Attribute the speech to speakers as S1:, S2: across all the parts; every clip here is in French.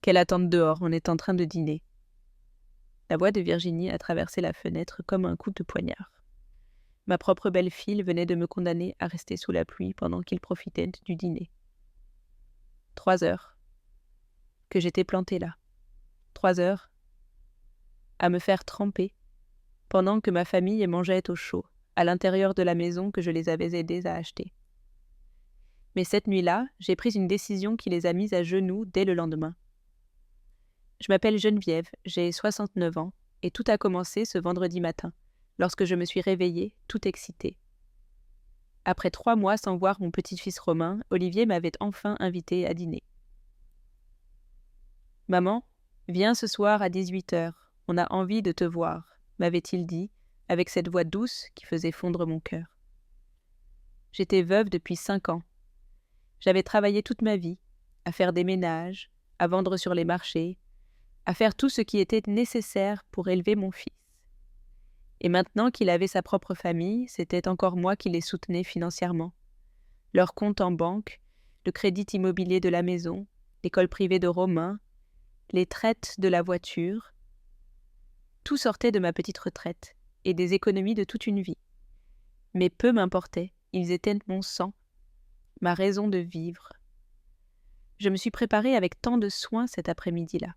S1: Qu'elle attende dehors, on est en train de dîner. La voix de Virginie a traversé la fenêtre comme un coup de poignard. Ma propre belle-fille venait de me condamner à rester sous la pluie pendant qu'il profitait du dîner. 3 heures. Que j'étais plantée là. 3 heures. À me faire tremper, pendant que ma famille mangeait au chaud, à l'intérieur de la maison que je les avais aidés à acheter. Mais cette nuit-là, j'ai pris une décision qui les a mis à genoux dès le lendemain. Je m'appelle Geneviève, j'ai 69 ans, et tout a commencé ce vendredi matin, lorsque je me suis réveillée, toute excitée. Après 3 mois sans voir mon petit-fils Romain, Olivier m'avait enfin invitée à dîner. « Maman, viens ce soir à 18h, on a envie de te voir », m'avait-il dit, avec cette voix douce qui faisait fondre mon cœur. J'étais veuve depuis 5 ans. J'avais travaillé toute ma vie, à faire des ménages, à vendre sur les marchés, à faire tout ce qui était nécessaire pour élever mon fils. Et maintenant qu'il avait sa propre famille, c'était encore moi qui les soutenais financièrement. Leur compte en banque, le crédit immobilier de la maison, l'école privée de Romain, les traites de la voiture, tout sortait de ma petite retraite et des économies de toute une vie. Mais peu m'importait, ils étaient mon sang, ma raison de vivre. Je me suis préparée avec tant de soin cet après-midi-là.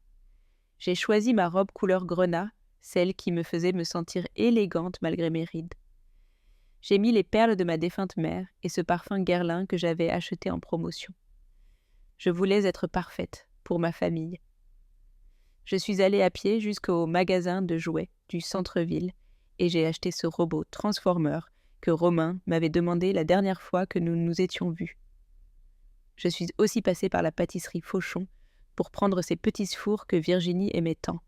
S1: J'ai choisi ma robe couleur grenat, celle qui me faisait me sentir élégante malgré mes rides. J'ai mis les perles de ma défunte mère et ce parfum Guerlain que j'avais acheté en promotion. Je voulais être parfaite pour ma famille. Je suis allée à pied jusqu'au magasin de jouets du centre-ville et j'ai acheté ce robot Transformer que Romain m'avait demandé la dernière fois que nous nous étions vus. Je suis aussi passée par la pâtisserie Fauchon pour prendre ces petits fours que Virginie aimait tant.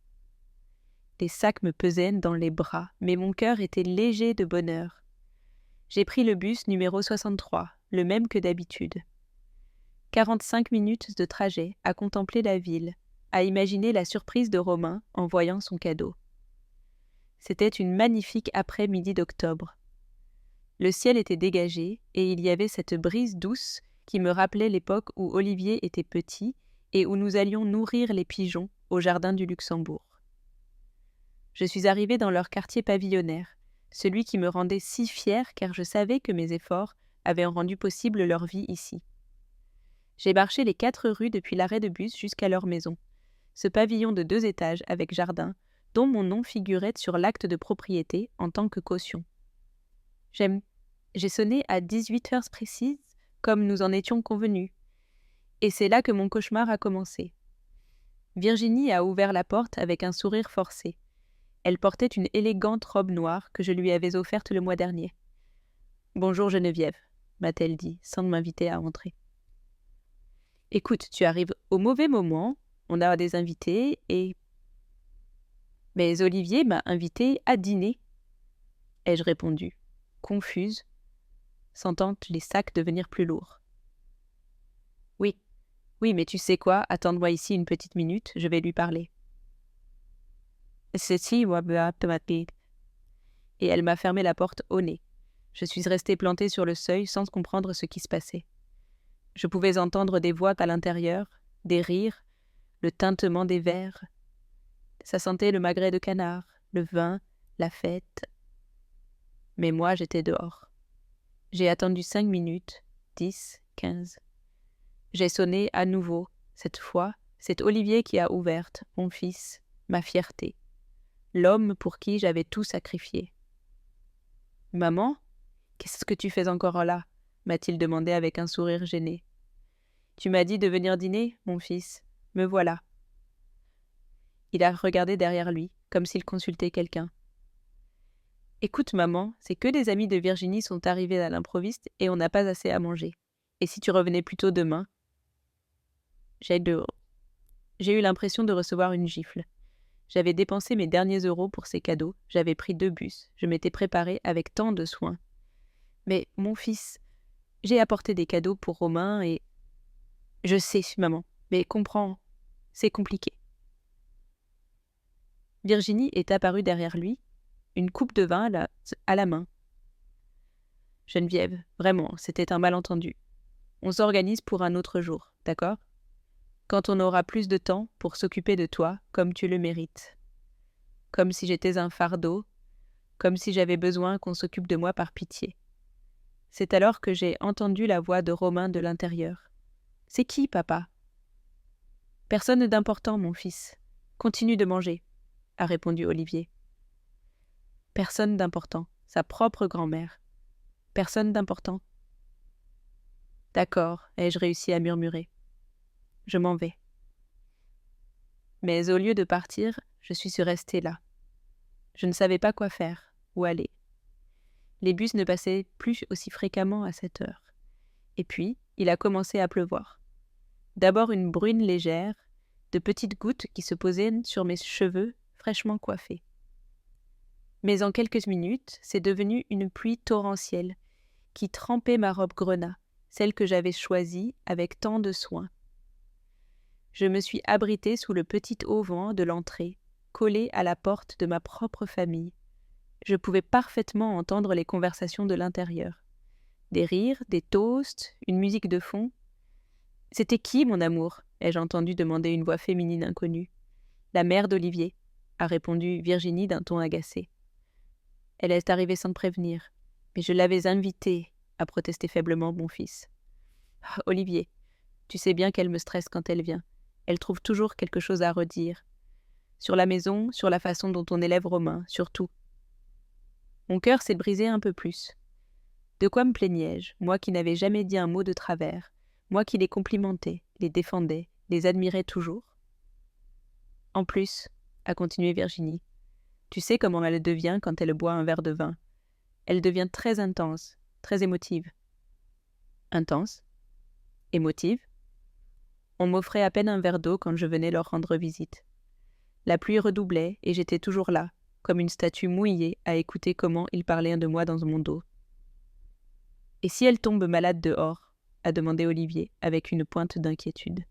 S1: Les sacs me pesaient dans les bras, mais mon cœur était léger de bonheur. J'ai pris le bus numéro 63, le même que d'habitude. 45 minutes de trajet à contempler la ville, à imaginer la surprise de Romain en voyant son cadeau. C'était une magnifique après-midi d'octobre. Le ciel était dégagé et il y avait cette brise douce qui me rappelait l'époque où Olivier était petit et où nous allions nourrir les pigeons au jardin du Luxembourg. Je suis arrivée dans leur quartier pavillonnaire, celui qui me rendait si fière car je savais que mes efforts avaient rendu possible leur vie ici. J'ai marché les 4 rues depuis l'arrêt de bus jusqu'à leur maison, ce pavillon de 2 étages avec jardin, dont mon nom figurait sur l'acte de propriété en tant que caution. J'ai sonné à 18 heures précises, comme nous en étions convenus. Et c'est là que mon cauchemar a commencé. Virginie a ouvert la porte avec un sourire forcé. Elle portait une élégante robe noire que je lui avais offerte le mois dernier. « Bonjour Geneviève », m'a-t-elle dit, sans m'inviter à entrer. « Écoute, tu arrives au mauvais moment, on a des invités et... » « Mais Olivier m'a invitée à dîner, » ai-je répondu, confuse, sentant les sacs devenir plus lourds. « Oui, mais tu sais quoi, attends-moi ici une petite minute, je vais lui parler. » Et elle m'a fermé la porte au nez. Je suis restée plantée sur le seuil sans comprendre ce qui se passait. Je pouvais entendre des voix à l'intérieur, des rires, le tintement des verres. Ça sentait le magret de canard, le vin, la fête. Mais moi, j'étais dehors. J'ai attendu 5 minutes, 10, 15. J'ai sonné à nouveau. Cette fois, c'est Olivier qui a ouvert, mon fils, ma fierté. L'homme pour qui j'avais tout sacrifié. « Maman, qu'est-ce que tu fais encore là ?» m'a-t-il demandé avec un sourire gêné. « Tu m'as dit de venir dîner, mon fils. Me voilà. » Il a regardé derrière lui, comme s'il consultait quelqu'un. « Écoute, maman, c'est que des amis de Virginie sont arrivés à l'improviste et on n'a pas assez à manger. Et si tu revenais plus tôt demain ?» J'ai eu l'impression de recevoir une gifle. J'avais dépensé mes derniers euros pour ces cadeaux, j'avais pris 2 bus, je m'étais préparée avec tant de soin. Mais, mon fils, j'ai apporté des cadeaux pour Romain et... Je sais, maman, mais comprends, c'est compliqué. Virginie est apparue derrière lui, une coupe de vin à la main. « Geneviève, vraiment, c'était un malentendu. On s'organise pour un autre jour, d'accord ? quand on aura plus de temps pour s'occuper de toi comme tu le mérites. Comme si j'étais un fardeau, comme si j'avais besoin qu'on s'occupe de moi par pitié. C'est alors que j'ai entendu la voix de Romain de l'intérieur. « C'est qui, papa ?»« Personne d'important, mon fils. Continue de manger, » a répondu Olivier. Personne d'important, sa propre grand-mère. Personne d'important. D'accord, ai-je réussi à murmurer. Je m'en vais. Mais au lieu de partir, je suis restée là. Je ne savais pas quoi faire, où aller. Les bus ne passaient plus aussi fréquemment à cette heure. Et puis, il a commencé à pleuvoir. D'abord une bruine légère, de petites gouttes qui se posaient sur mes cheveux fraîchement coiffés. Mais en quelques minutes, c'est devenu une pluie torrentielle qui trempait ma robe grenat, celle que j'avais choisie avec tant de soin. Je me suis abritée sous le petit auvent de l'entrée, collée à la porte de ma propre famille. Je pouvais parfaitement entendre les conversations de l'intérieur. Des rires, des toasts, une musique de fond. « C'était qui, mon amour ?» ai-je entendu demander une voix féminine inconnue. « La mère d'Olivier », a répondu Virginie d'un ton agacé. « Elle est arrivée sans me prévenir. Mais je l'avais invitée, » a protesté faiblement mon fils. « Olivier, tu sais bien qu'elle me stresse quand elle vient. Elle trouve toujours quelque chose à redire. Sur la maison, sur la façon dont on élève Romain, sur tout. » Mon cœur s'est brisé un peu plus. De quoi me plaignais-je, moi qui n'avais jamais dit un mot de travers, moi qui les complimentais, les défendais, les admirais toujours? En plus, a continué Virginie, tu sais comment elle devient quand elle boit un verre de vin. Elle devient très intense, très émotive. Intense? Émotive? On m'offrait à peine un verre d'eau quand je venais leur rendre visite. La pluie redoublait et j'étais toujours là, comme une statue mouillée à écouter comment ils parlaient de moi dans mon dos. « Et si elle tombe malade dehors ?» a demandé Olivier avec une pointe d'inquiétude.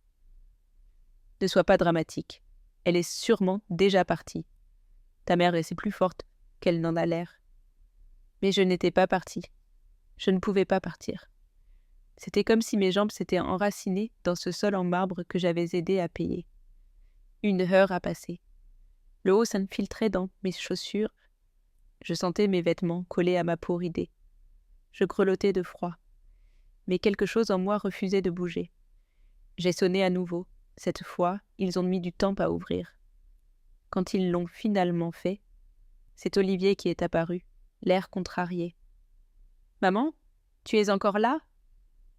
S1: « Ne sois pas dramatique. Elle est sûrement déjà partie. Ta mère est plus forte qu'elle n'en a l'air. » Mais je n'étais pas partie. Je ne pouvais pas partir. C'était comme si mes jambes s'étaient enracinées dans ce sol en marbre que j'avais aidé à payer. Une heure a passé. Le haut s'infiltrait dans mes chaussures. Je sentais mes vêtements collés à ma peau ridée. Je grelottais de froid. Mais quelque chose en moi refusait de bouger. J'ai sonné à nouveau. Cette fois, ils ont mis du temps à ouvrir. Quand ils l'ont finalement fait, c'est Olivier qui est apparu, l'air contrarié. « Maman, tu es encore là ?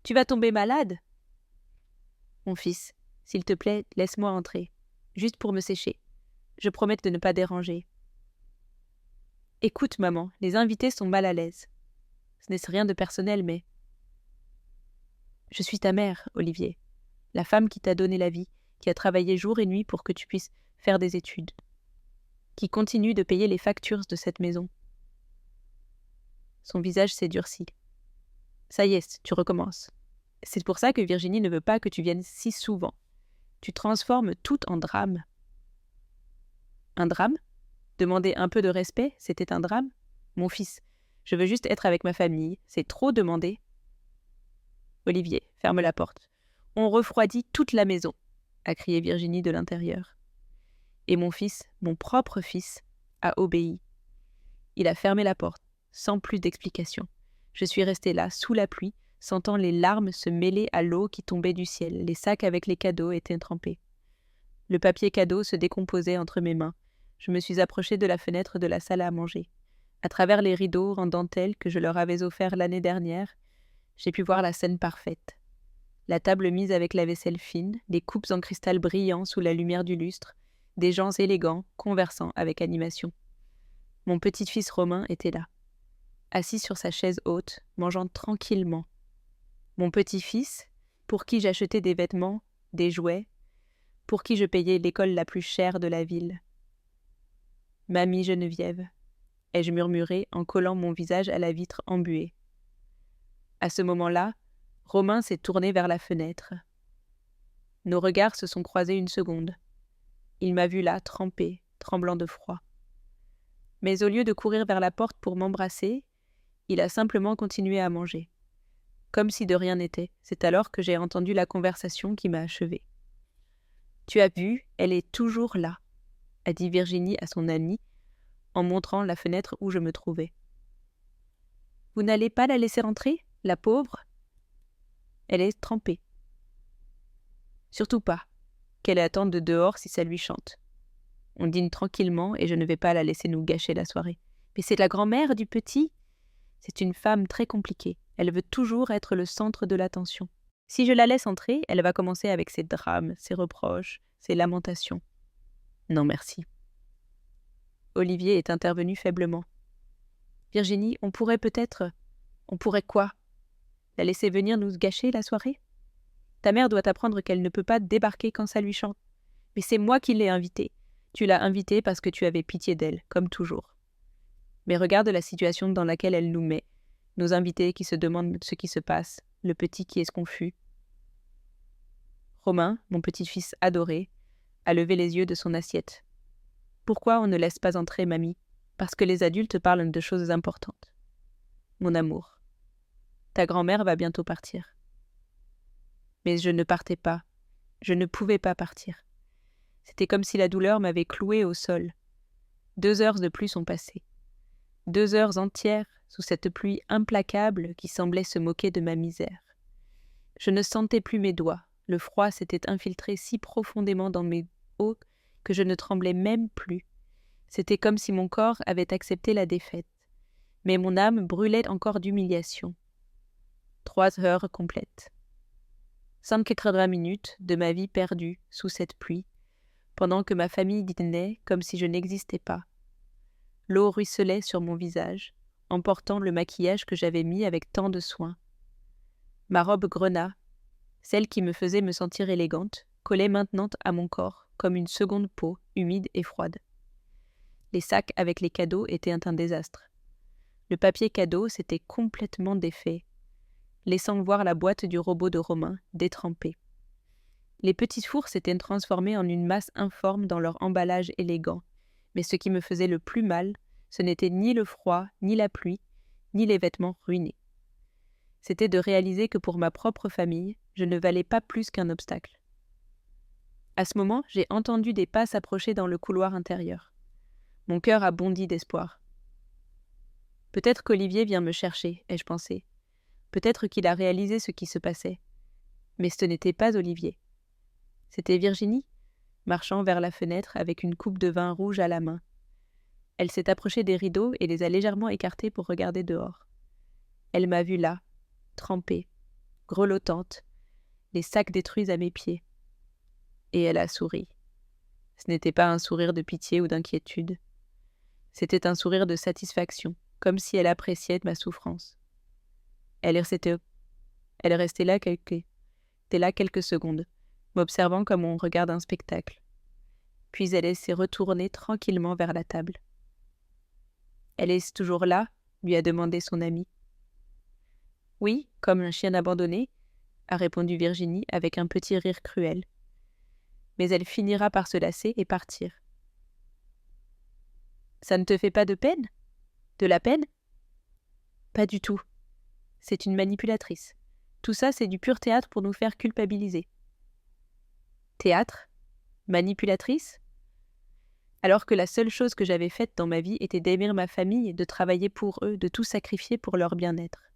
S1: Tu vas tomber malade ?»« Mon fils, s'il te plaît, laisse-moi entrer, juste pour me sécher. Je promets de ne pas déranger. »« Écoute, maman, les invités sont mal à l'aise. Ce n'est rien de personnel, mais... » « Je suis ta mère, Olivier, la femme qui t'a donné la vie, qui a travaillé jour et nuit pour que tu puisses faire des études, qui continue de payer les factures de cette maison. » Son visage s'est durci. « Ça y est, tu recommences. C'est pour ça que Virginie ne veut pas que tu viennes si souvent. Tu transformes tout en drame. » Un drame ? Demander un peu de respect, c'était un drame ? Mon fils, je veux juste être avec ma famille, c'est trop demander. Olivier, ferme la porte. On refroidit toute la maison, a crié Virginie de l'intérieur. Et mon fils, mon propre fils, a obéi. Il a fermé la porte, sans plus d'explication. Je suis restée là, sous la pluie, sentant les larmes se mêler à l'eau qui tombait du ciel. Les sacs avec les cadeaux étaient trempés. Le papier cadeau se décomposait entre mes mains. Je me suis approchée de la fenêtre de la salle à manger. À travers les rideaux en dentelle que je leur avais offerts l'année dernière, j'ai pu voir la scène parfaite. La table mise avec la vaisselle fine, des coupes en cristal brillant sous la lumière du lustre, des gens élégants, conversant avec animation. Mon petit-fils Romain était là, assis sur sa chaise haute, mangeant tranquillement. Mon petit-fils, pour qui j'achetais des vêtements, des jouets, pour qui je payais l'école la plus chère de la ville. « Mamie Geneviève », ai-je murmuré en collant mon visage à la vitre embuée. À ce moment-là, Romain s'est tourné vers la fenêtre. Nos regards se sont croisés une seconde. Il m'a vu là, trempé, tremblant de froid. Mais au lieu de courir vers la porte pour m'embrasser, il a simplement continué à manger. Comme si de rien n'était, c'est alors que j'ai entendu la conversation qui m'a achevée. Tu as vu, elle est toujours là, a dit Virginie à son amie, en montrant la fenêtre où je me trouvais. Vous n'allez pas la laisser entrer, la pauvre? Elle est trempée. Surtout pas, qu'elle attende de dehors si ça lui chante. On dîne tranquillement et je ne vais pas la laisser nous gâcher la soirée. Mais c'est la grand-mère du petit? C'est une femme très compliquée. Elle veut toujours être le centre de l'attention. Si je la laisse entrer, elle va commencer avec ses drames, ses reproches, ses lamentations. Non, merci. Olivier est intervenu faiblement. Virginie, on pourrait peut-être... On pourrait quoi? La laisser venir nous gâcher la soirée? Ta mère doit apprendre qu'elle ne peut pas débarquer quand ça lui chante. Mais c'est moi qui l'ai invitée. Tu l'as invitée parce que tu avais pitié d'elle, comme toujours. Mais regarde la situation dans laquelle elle nous met. Nos invités qui se demandent ce qui se passe, le petit qui est confus. Romain, mon petit-fils adoré, a levé les yeux de son assiette. Pourquoi on ne laisse pas entrer mamie? Parce que les adultes parlent de choses importantes. Mon amour, ta grand-mère va bientôt partir. Mais je ne partais pas. Je ne pouvais pas partir. C'était comme si la douleur m'avait cloué au sol. 2 heures de pluie sont passées. 2 heures entières sous cette pluie implacable qui semblait se moquer de ma misère. Je ne sentais plus mes doigts. Le froid s'était infiltré si profondément dans mes os que je ne tremblais même plus. C'était comme si mon corps avait accepté la défaite. Mais mon âme brûlait encore d'humiliation. 3 heures complètes. 180 minutes de ma vie perdue sous cette pluie, pendant que ma famille dînait comme si je n'existais pas. L'eau ruisselait sur mon visage, emportant le maquillage que j'avais mis avec tant de soin. Ma robe grenat, celle qui me faisait me sentir élégante, collait maintenant à mon corps comme une seconde peau, humide et froide. Les sacs avec les cadeaux étaient un désastre. Le papier cadeau s'était complètement défait, laissant voir la boîte du robot de Romain, détrempée. Les petits fours s'étaient transformés en une masse informe dans leur emballage élégant, mais ce qui me faisait le plus mal, ce n'était ni le froid, ni la pluie, ni les vêtements ruinés. C'était de réaliser que pour ma propre famille, je ne valais pas plus qu'un obstacle. À ce moment, j'ai entendu des pas s'approcher dans le couloir intérieur. Mon cœur a bondi d'espoir. Peut-être qu'Olivier vient me chercher, ai-je pensé. Peut-être qu'il a réalisé ce qui se passait. Mais ce n'était pas Olivier. C'était Virginie, marchant vers la fenêtre avec une coupe de vin rouge à la main. Elle s'est approchée des rideaux et les a légèrement écartés pour regarder dehors. Elle m'a vue là, trempée, grelottante, les sacs détruits à mes pieds. Et elle a souri. Ce n'était pas un sourire de pitié ou d'inquiétude. C'était un sourire de satisfaction, comme si elle appréciait ma souffrance. Elle est restée là quelques secondes, m'observant comme on regarde un spectacle. Puis elle s'est retournée tranquillement vers la table. « Elle est toujours là ?» lui a demandé son ami. « Oui, comme un chien abandonné » a répondu Virginie avec un petit rire cruel. Mais elle finira par se lasser et partir. « Ça ne te fait pas de peine? De la peine? » ?»« Pas du tout. C'est une manipulatrice. Tout ça, c'est du pur théâtre pour nous faire culpabiliser. » « Théâtre? Manipulatrice? » Alors que la seule chose que j'avais faite dans ma vie était d'aimer ma famille, de travailler pour eux, de tout sacrifier pour leur bien-être.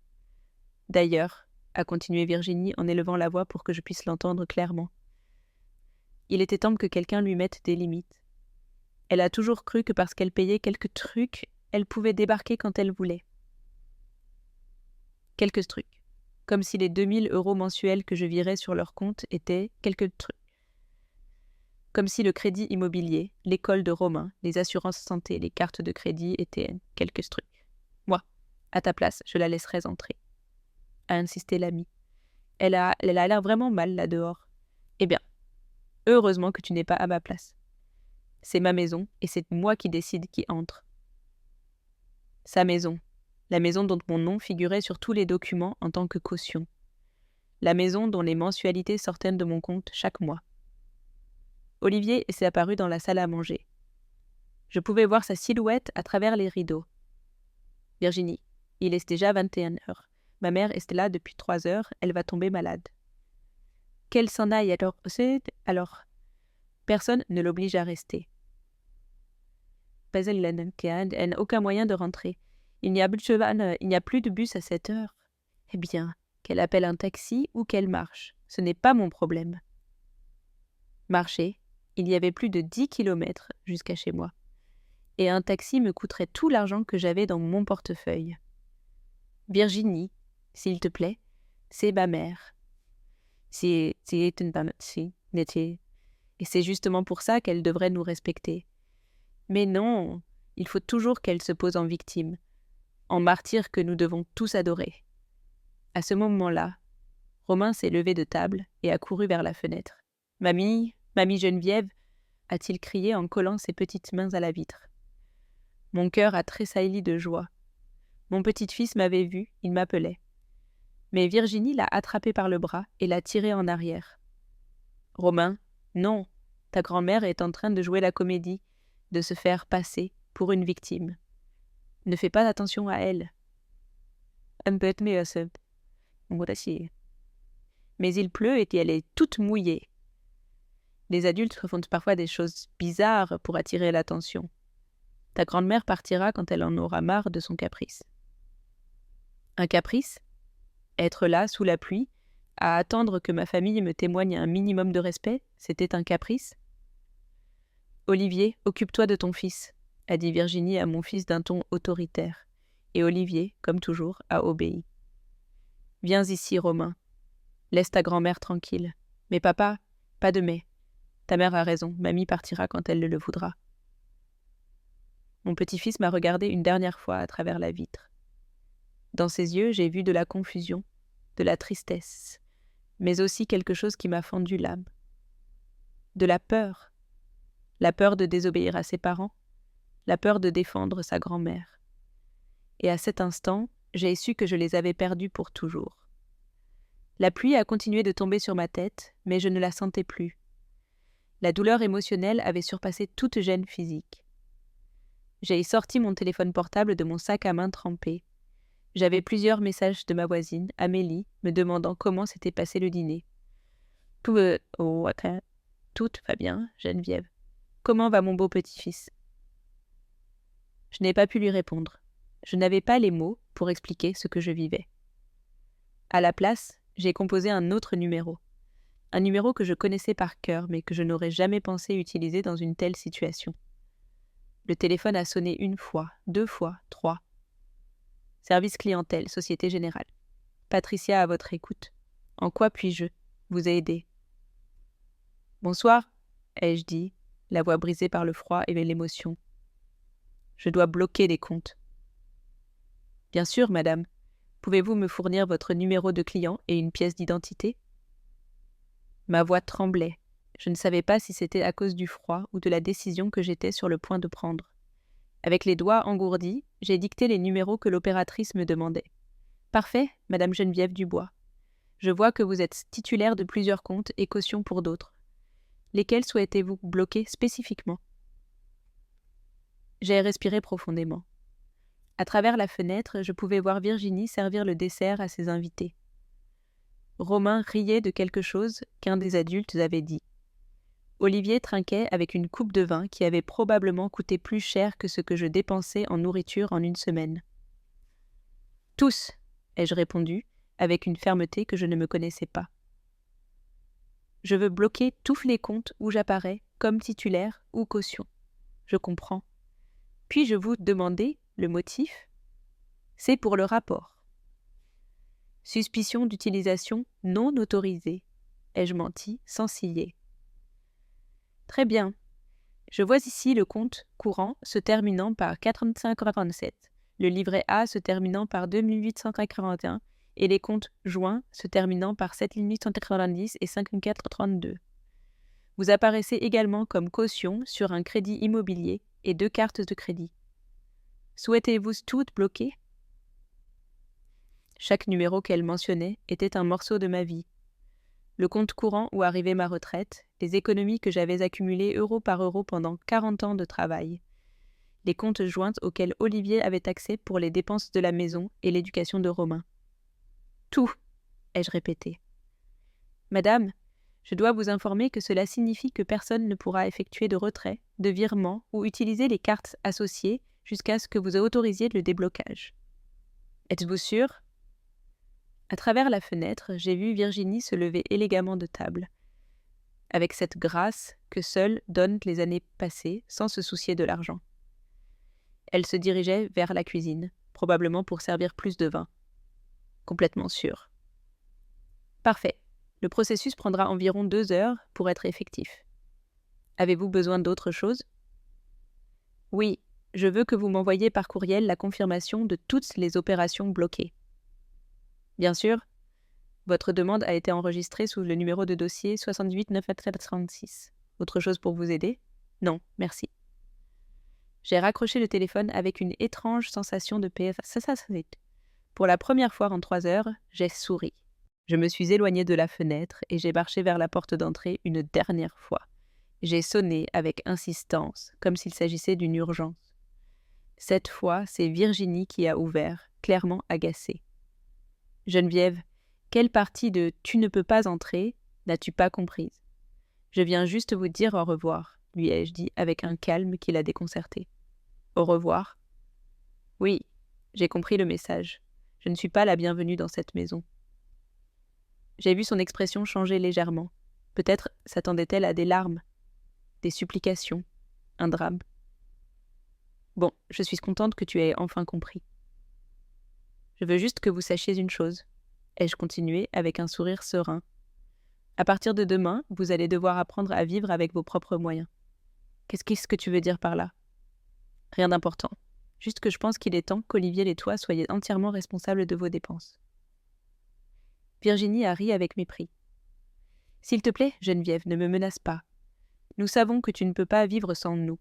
S1: D'ailleurs, a continué Virginie en élevant la voix pour que je puisse l'entendre clairement, il était temps que quelqu'un lui mette des limites. Elle a toujours cru que parce qu'elle payait quelques trucs, elle pouvait débarquer quand elle voulait. Quelques trucs. Comme si les 2000 € mensuels que je virais sur leur compte étaient quelques trucs. Comme si le crédit immobilier, l'école de Romain, les assurances santé, les cartes de crédit étaient quelques trucs. Moi, à ta place, je la laisserais entrer. A insisté l'ami. Elle a l'air vraiment mal là dehors. Eh bien, heureusement que tu n'es pas à ma place. C'est ma maison et c'est moi qui décide qui entre. Sa maison, la maison dont mon nom figurait sur tous les documents en tant que caution. La maison dont les mensualités sortaient de mon compte chaque mois. Olivier s'est apparu dans la salle à manger. Je pouvais voir sa silhouette à travers les rideaux. « Virginie, il est déjà 21 heures. Ma mère est là depuis 3 heures, elle va tomber malade. » « Qu'elle s'en aille alors. Personne ne l'oblige à rester. Aucun moyen de rentrer. Il n'y a plus de bus à cette heure. Eh bien, qu'elle appelle un taxi ou qu'elle marche, ce n'est pas mon problème. Marcher, il y avait plus de 10 kilomètres jusqu'à chez moi. Et un taxi me coûterait tout l'argent que j'avais dans mon portefeuille. Virginie, s'il te plaît, c'est ma mère. Et c'est justement pour ça qu'elle devrait nous respecter. Mais non, il faut toujours qu'elle se pose en victime, en martyr que nous devons tous adorer. À ce moment-là, Romain s'est levé de table et a couru vers la fenêtre. « Mamie, mamie Geneviève !» a-t-il crié en collant ses petites mains à la vitre. Mon cœur a tressailli de joie. Mon petit-fils m'avait vu, il m'appelait. Mais Virginie l'a attrapé par le bras et l'a tiré en arrière. « Romain, non, ta grand-mère est en train de jouer la comédie, de se faire passer pour une victime. Ne fais pas attention à elle. » Mais il pleut et elle est toute mouillée. Les adultes font parfois des choses bizarres pour attirer l'attention. Ta grand-mère partira quand elle en aura marre de son caprice. Un caprice ? Être là, sous la pluie, à attendre que ma famille me témoigne un minimum de respect, c'était un caprice ? Olivier, occupe-toi de ton fils, a dit Virginie à mon fils d'un ton autoritaire. Et Olivier, comme toujours, a obéi. Viens ici, Romain. Laisse ta grand-mère tranquille. Mais papa, pas de mais. Ta mère a raison, mamie partira quand elle le voudra. Mon petit-fils m'a regardé une dernière fois à travers la vitre. Dans ses yeux, j'ai vu de la confusion, de la tristesse, mais aussi quelque chose qui m'a fendu l'âme. De la peur de désobéir à ses parents, la peur de défendre sa grand-mère. Et à cet instant, j'ai su que je les avais perdus pour toujours. La pluie a continué de tomber sur ma tête, mais je ne la sentais plus. La douleur émotionnelle avait surpassé toute gêne physique. J'ai sorti mon téléphone portable de mon sac à main trempé. J'avais plusieurs messages de ma voisine, Amélie, me demandant comment s'était passé le dîner. Tout va bien, Geneviève. Comment va mon beau petit-fils ? Je n'ai pas pu lui répondre. Je n'avais pas les mots pour expliquer ce que je vivais. À la place, j'ai composé un autre numéro. Un numéro que je connaissais par cœur, mais que je n'aurais jamais pensé utiliser dans une telle situation. Le téléphone a sonné 1 fois, 2 fois, 3. Service clientèle, Société Générale. Patricia à votre écoute. En quoi puis-je vous aider ? Bonsoir, ai-je dit, la voix brisée par le froid et l'émotion. Je dois bloquer des comptes. Bien sûr, madame. Pouvez-vous me fournir votre numéro de client et une pièce d'identité ? Ma voix tremblait. Je ne savais pas si c'était à cause du froid ou de la décision que j'étais sur le point de prendre. Avec les doigts engourdis, j'ai dicté les numéros que l'opératrice me demandait. Parfait, madame Geneviève Dubois. Je vois que vous êtes titulaire de plusieurs comptes et cautions pour d'autres. Lesquels souhaitez-vous bloquer spécifiquement ? J'ai respiré profondément. À travers la fenêtre, je pouvais voir Virginie servir le dessert à ses invités. Romain riait de quelque chose qu'un des adultes avait dit. Olivier trinquait avec une coupe de vin qui avait probablement coûté plus cher que ce que je dépensais en nourriture en 1 semaine. « Tous !» ai-je répondu, avec une fermeté que je ne me connaissais pas. Je veux bloquer tous les comptes où j'apparais comme titulaire ou caution. Je comprends. Puis-je vous demander le motif ? C'est pour le rapport. Suspicion d'utilisation non autorisée. Ai-je menti sans ciller ? Très bien. Je vois ici le compte courant se terminant par 4547, le livret A se terminant par 2841 et les comptes joints se terminant par 7890 et 5432. Vous apparaissez également comme caution sur un crédit immobilier et 2 cartes de crédit. Souhaitez-vous toutes bloquer ? Chaque numéro qu'elle mentionnait était un morceau de ma vie. Le compte courant où arrivait ma retraite, les économies que j'avais accumulées euro par euro pendant 40 ans de travail, les comptes joints auxquels Olivier avait accès pour les dépenses de la maison et l'éducation de Romain. Tout, ai-je répété. Madame, Je dois vous informer que cela signifie que personne ne pourra effectuer de retrait, de virement ou utiliser les cartes associées jusqu'à ce que vous autorisiez le déblocage. Êtes-vous sûr ? À travers la fenêtre, j'ai vu Virginie se lever élégamment de table, avec cette grâce que seules donnent les années passées sans se soucier de l'argent. Elle se dirigeait vers la cuisine, probablement pour servir plus de vin. Complètement sûre. Parfait. Le processus prendra environ 2 heures pour être effectif. Avez-vous besoin d'autre chose ? Oui, je veux que vous m'envoyiez par courriel la confirmation de toutes les opérations bloquées. Bien sûr, votre demande a été enregistrée sous le numéro de dossier 78 936. Autre chose pour vous aider ? Non, merci. J'ai raccroché le téléphone avec une étrange sensation de paix. Pour la première fois en 3 heures, j'ai souri. Je me suis éloignée de la fenêtre et j'ai marché vers la porte d'entrée une dernière fois. J'ai sonné avec insistance, comme s'il s'agissait d'une urgence. Cette fois, c'est Virginie qui a ouvert, clairement agacée. « Geneviève, quelle partie de « tu ne peux pas entrer » n'as-tu pas comprise ? Je viens juste vous dire au revoir, lui ai-je dit avec un calme qui l'a déconcerté. Au revoir ? Oui, j'ai compris le message. Je ne suis pas la bienvenue dans cette maison. J'ai vu son expression changer légèrement. Peut-être s'attendait-elle à des larmes, des supplications, un drame. Bon, je suis contente que tu aies enfin compris. Je veux juste que vous sachiez une chose, ai-je continué avec un sourire serein. À partir de demain, vous allez devoir apprendre à vivre avec vos propres moyens. Qu'est-ce que tu veux dire par là ? Rien d'important. Juste que je pense qu'il est temps qu'Olivier et toi soyez entièrement responsables de vos dépenses. Virginie a ri avec mépris. S'il te plaît, Geneviève, ne me menace pas. Nous savons que tu ne peux pas vivre sans nous.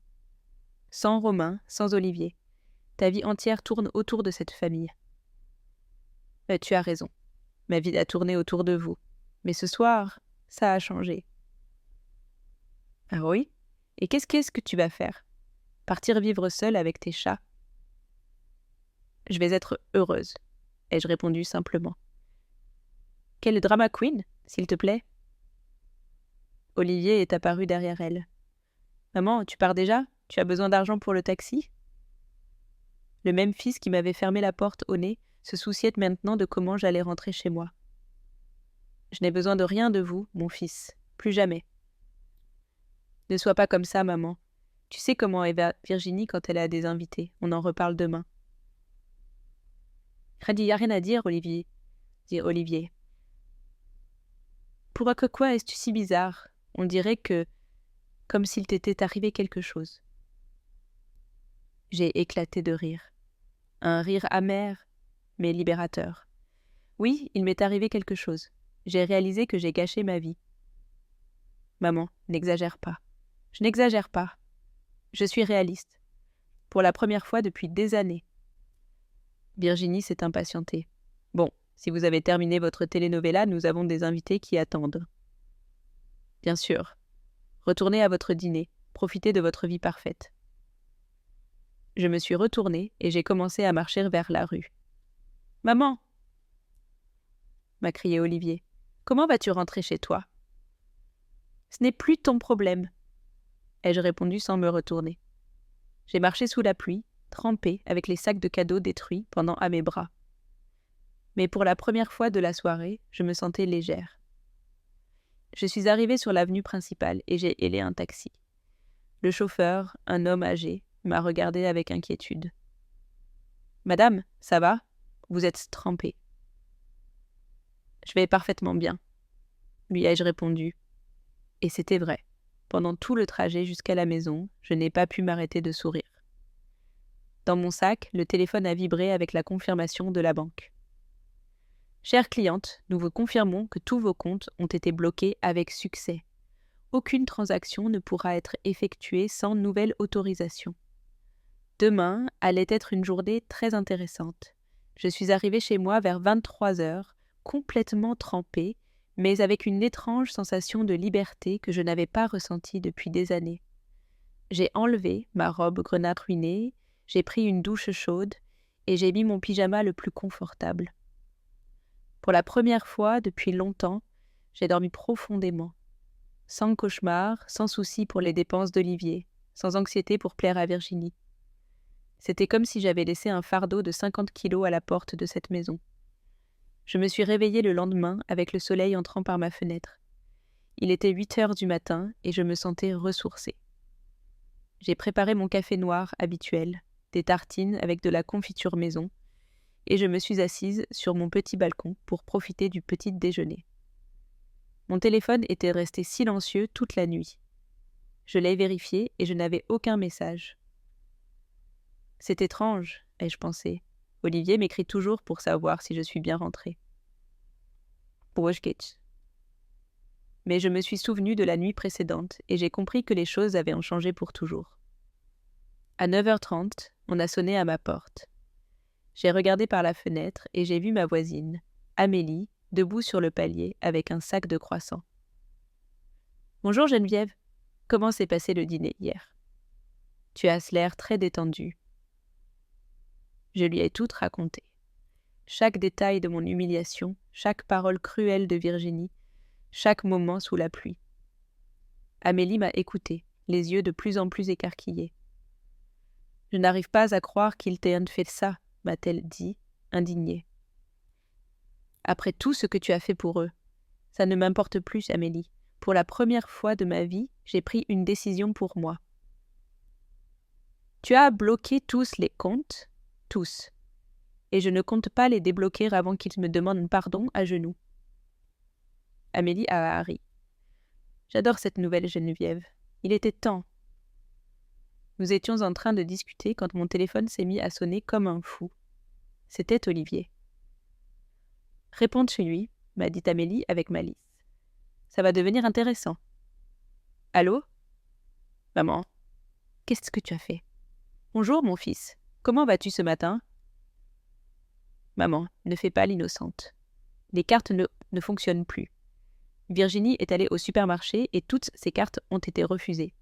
S1: Sans Romain, sans Olivier. Ta vie entière tourne autour de cette famille. Tu as raison. Ma vie a tourné autour de vous. Mais ce soir, ça a changé. Ah oui ? Et qu'est-ce que tu vas faire ? Partir vivre seule avec tes chats ? Je vais être heureuse, ai-je répondu simplement. Quelle drama queen, s'il te plaît ? Olivier est apparu derrière elle. Maman, tu pars déjà ? Tu as besoin d'argent pour le taxi ? Le même fils qui m'avait fermé la porte au nez se souciait maintenant de comment j'allais rentrer chez moi. Je n'ai besoin de rien de vous, mon fils, plus jamais. Ne sois pas comme ça, maman. Tu sais comment est Virginie quand elle a des invités. On en reparle demain. Il n'y a rien à dire, Olivier, dit Olivier. Pourquoi es-tu si bizarre ? On dirait que, comme s'il t'était arrivé quelque chose. J'ai éclaté de rire. Un rire amer, mais libérateur. Oui, il m'est arrivé quelque chose. J'ai réalisé que j'ai gâché ma vie. Maman, n'exagère pas. Je n'exagère pas. Je suis réaliste. Pour la première fois depuis des années. Virginie s'est impatientée. Bon, si vous avez terminé votre telenovela, nous avons des invités qui attendent. Bien sûr. Retournez à votre dîner. Profitez de votre vie parfaite. Je me suis retournée et j'ai commencé à marcher vers la rue. « Maman !» m'a crié Olivier. « Comment vas-tu rentrer chez toi ?»« Ce n'est plus ton problème, » ai-je répondu sans me retourner. J'ai marché sous la pluie, trempée, avec les sacs de cadeaux détruits pendant à mes bras. Mais pour la première fois de la soirée, je me sentais légère. Je suis arrivée sur l'avenue principale et j'ai hélé un taxi. Le chauffeur, un homme âgé, m'a regardé avec inquiétude. « Madame, ça va ? Vous êtes trempée. »« Je vais parfaitement bien, » lui ai-je répondu. Et c'était vrai. Pendant tout le trajet jusqu'à la maison, je n'ai pas pu m'arrêter de sourire. Dans mon sac, le téléphone a vibré avec la confirmation de la banque. « Chère cliente, nous vous confirmons que tous vos comptes ont été bloqués avec succès. Aucune transaction ne pourra être effectuée sans nouvelle autorisation. Demain allait être une journée très intéressante. Je suis arrivée chez moi vers 23 heures, complètement trempée, mais avec une étrange sensation de liberté que je n'avais pas ressentie depuis des années. J'ai enlevé ma robe grenade ruinée, j'ai pris une douche chaude et j'ai mis mon pyjama le plus confortable. Pour la première fois depuis longtemps, j'ai dormi profondément. sans cauchemar, sans souci pour les dépenses d'Olivier, sans anxiété pour plaire à Virginie. C'était comme si j'avais laissé un fardeau de 50 kilos à la porte de cette maison. Je me suis réveillée le lendemain avec le soleil entrant par ma fenêtre. Il était 8 heures du matin et je me sentais ressourcée. J'ai préparé mon café noir habituel, des tartines avec de la confiture maison, et je me suis assise sur mon petit balcon pour profiter du petit déjeuner. Mon téléphone était resté silencieux toute la nuit. Je l'ai vérifié et je n'avais aucun message. C'est étrange, ai-je pensé. Olivier m'écrit toujours pour savoir si je suis bien rentrée. Mais je me suis souvenue de la nuit précédente et j'ai compris que les choses avaient changé pour toujours. À 9h30, on a sonné à ma porte. J'ai regardé par la fenêtre et j'ai vu ma voisine, Amélie, debout sur le palier avec un sac de croissants. « Bonjour Geneviève, comment s'est passé le dîner hier ? Tu as l'air très détendue. » Je lui ai tout raconté. Chaque détail de mon humiliation, chaque parole cruelle de Virginie, chaque moment sous la pluie. Amélie m'a écoutée, les yeux de plus en plus écarquillés. « Je n'arrive pas à croire qu'il t'ait fait ça, » m'a-t-elle dit, indignée. « Après tout ce que tu as fait pour eux, ça ne m'importe plus, Amélie. Pour la première fois de ma vie, j'ai pris une décision pour moi. Tu as bloqué tous les comptes, tous. Et je ne compte pas les débloquer avant qu'ils me demandent pardon à genoux. » Amélie a ri. « J'adore cette nouvelle Geneviève. Il était temps. » Nous étions en train de discuter quand mon téléphone s'est mis à sonner comme un fou. C'était Olivier. « Réponds chez lui, » m'a dit Amélie avec malice. « Ça va devenir intéressant. »« Allô ? Maman, qu'est-ce que tu as fait ? Bonjour mon fils, comment vas-tu ce matin ? Maman, ne fais pas l'innocente. Les cartes ne fonctionnent plus. Virginie est allée au supermarché et toutes ses cartes ont été refusées.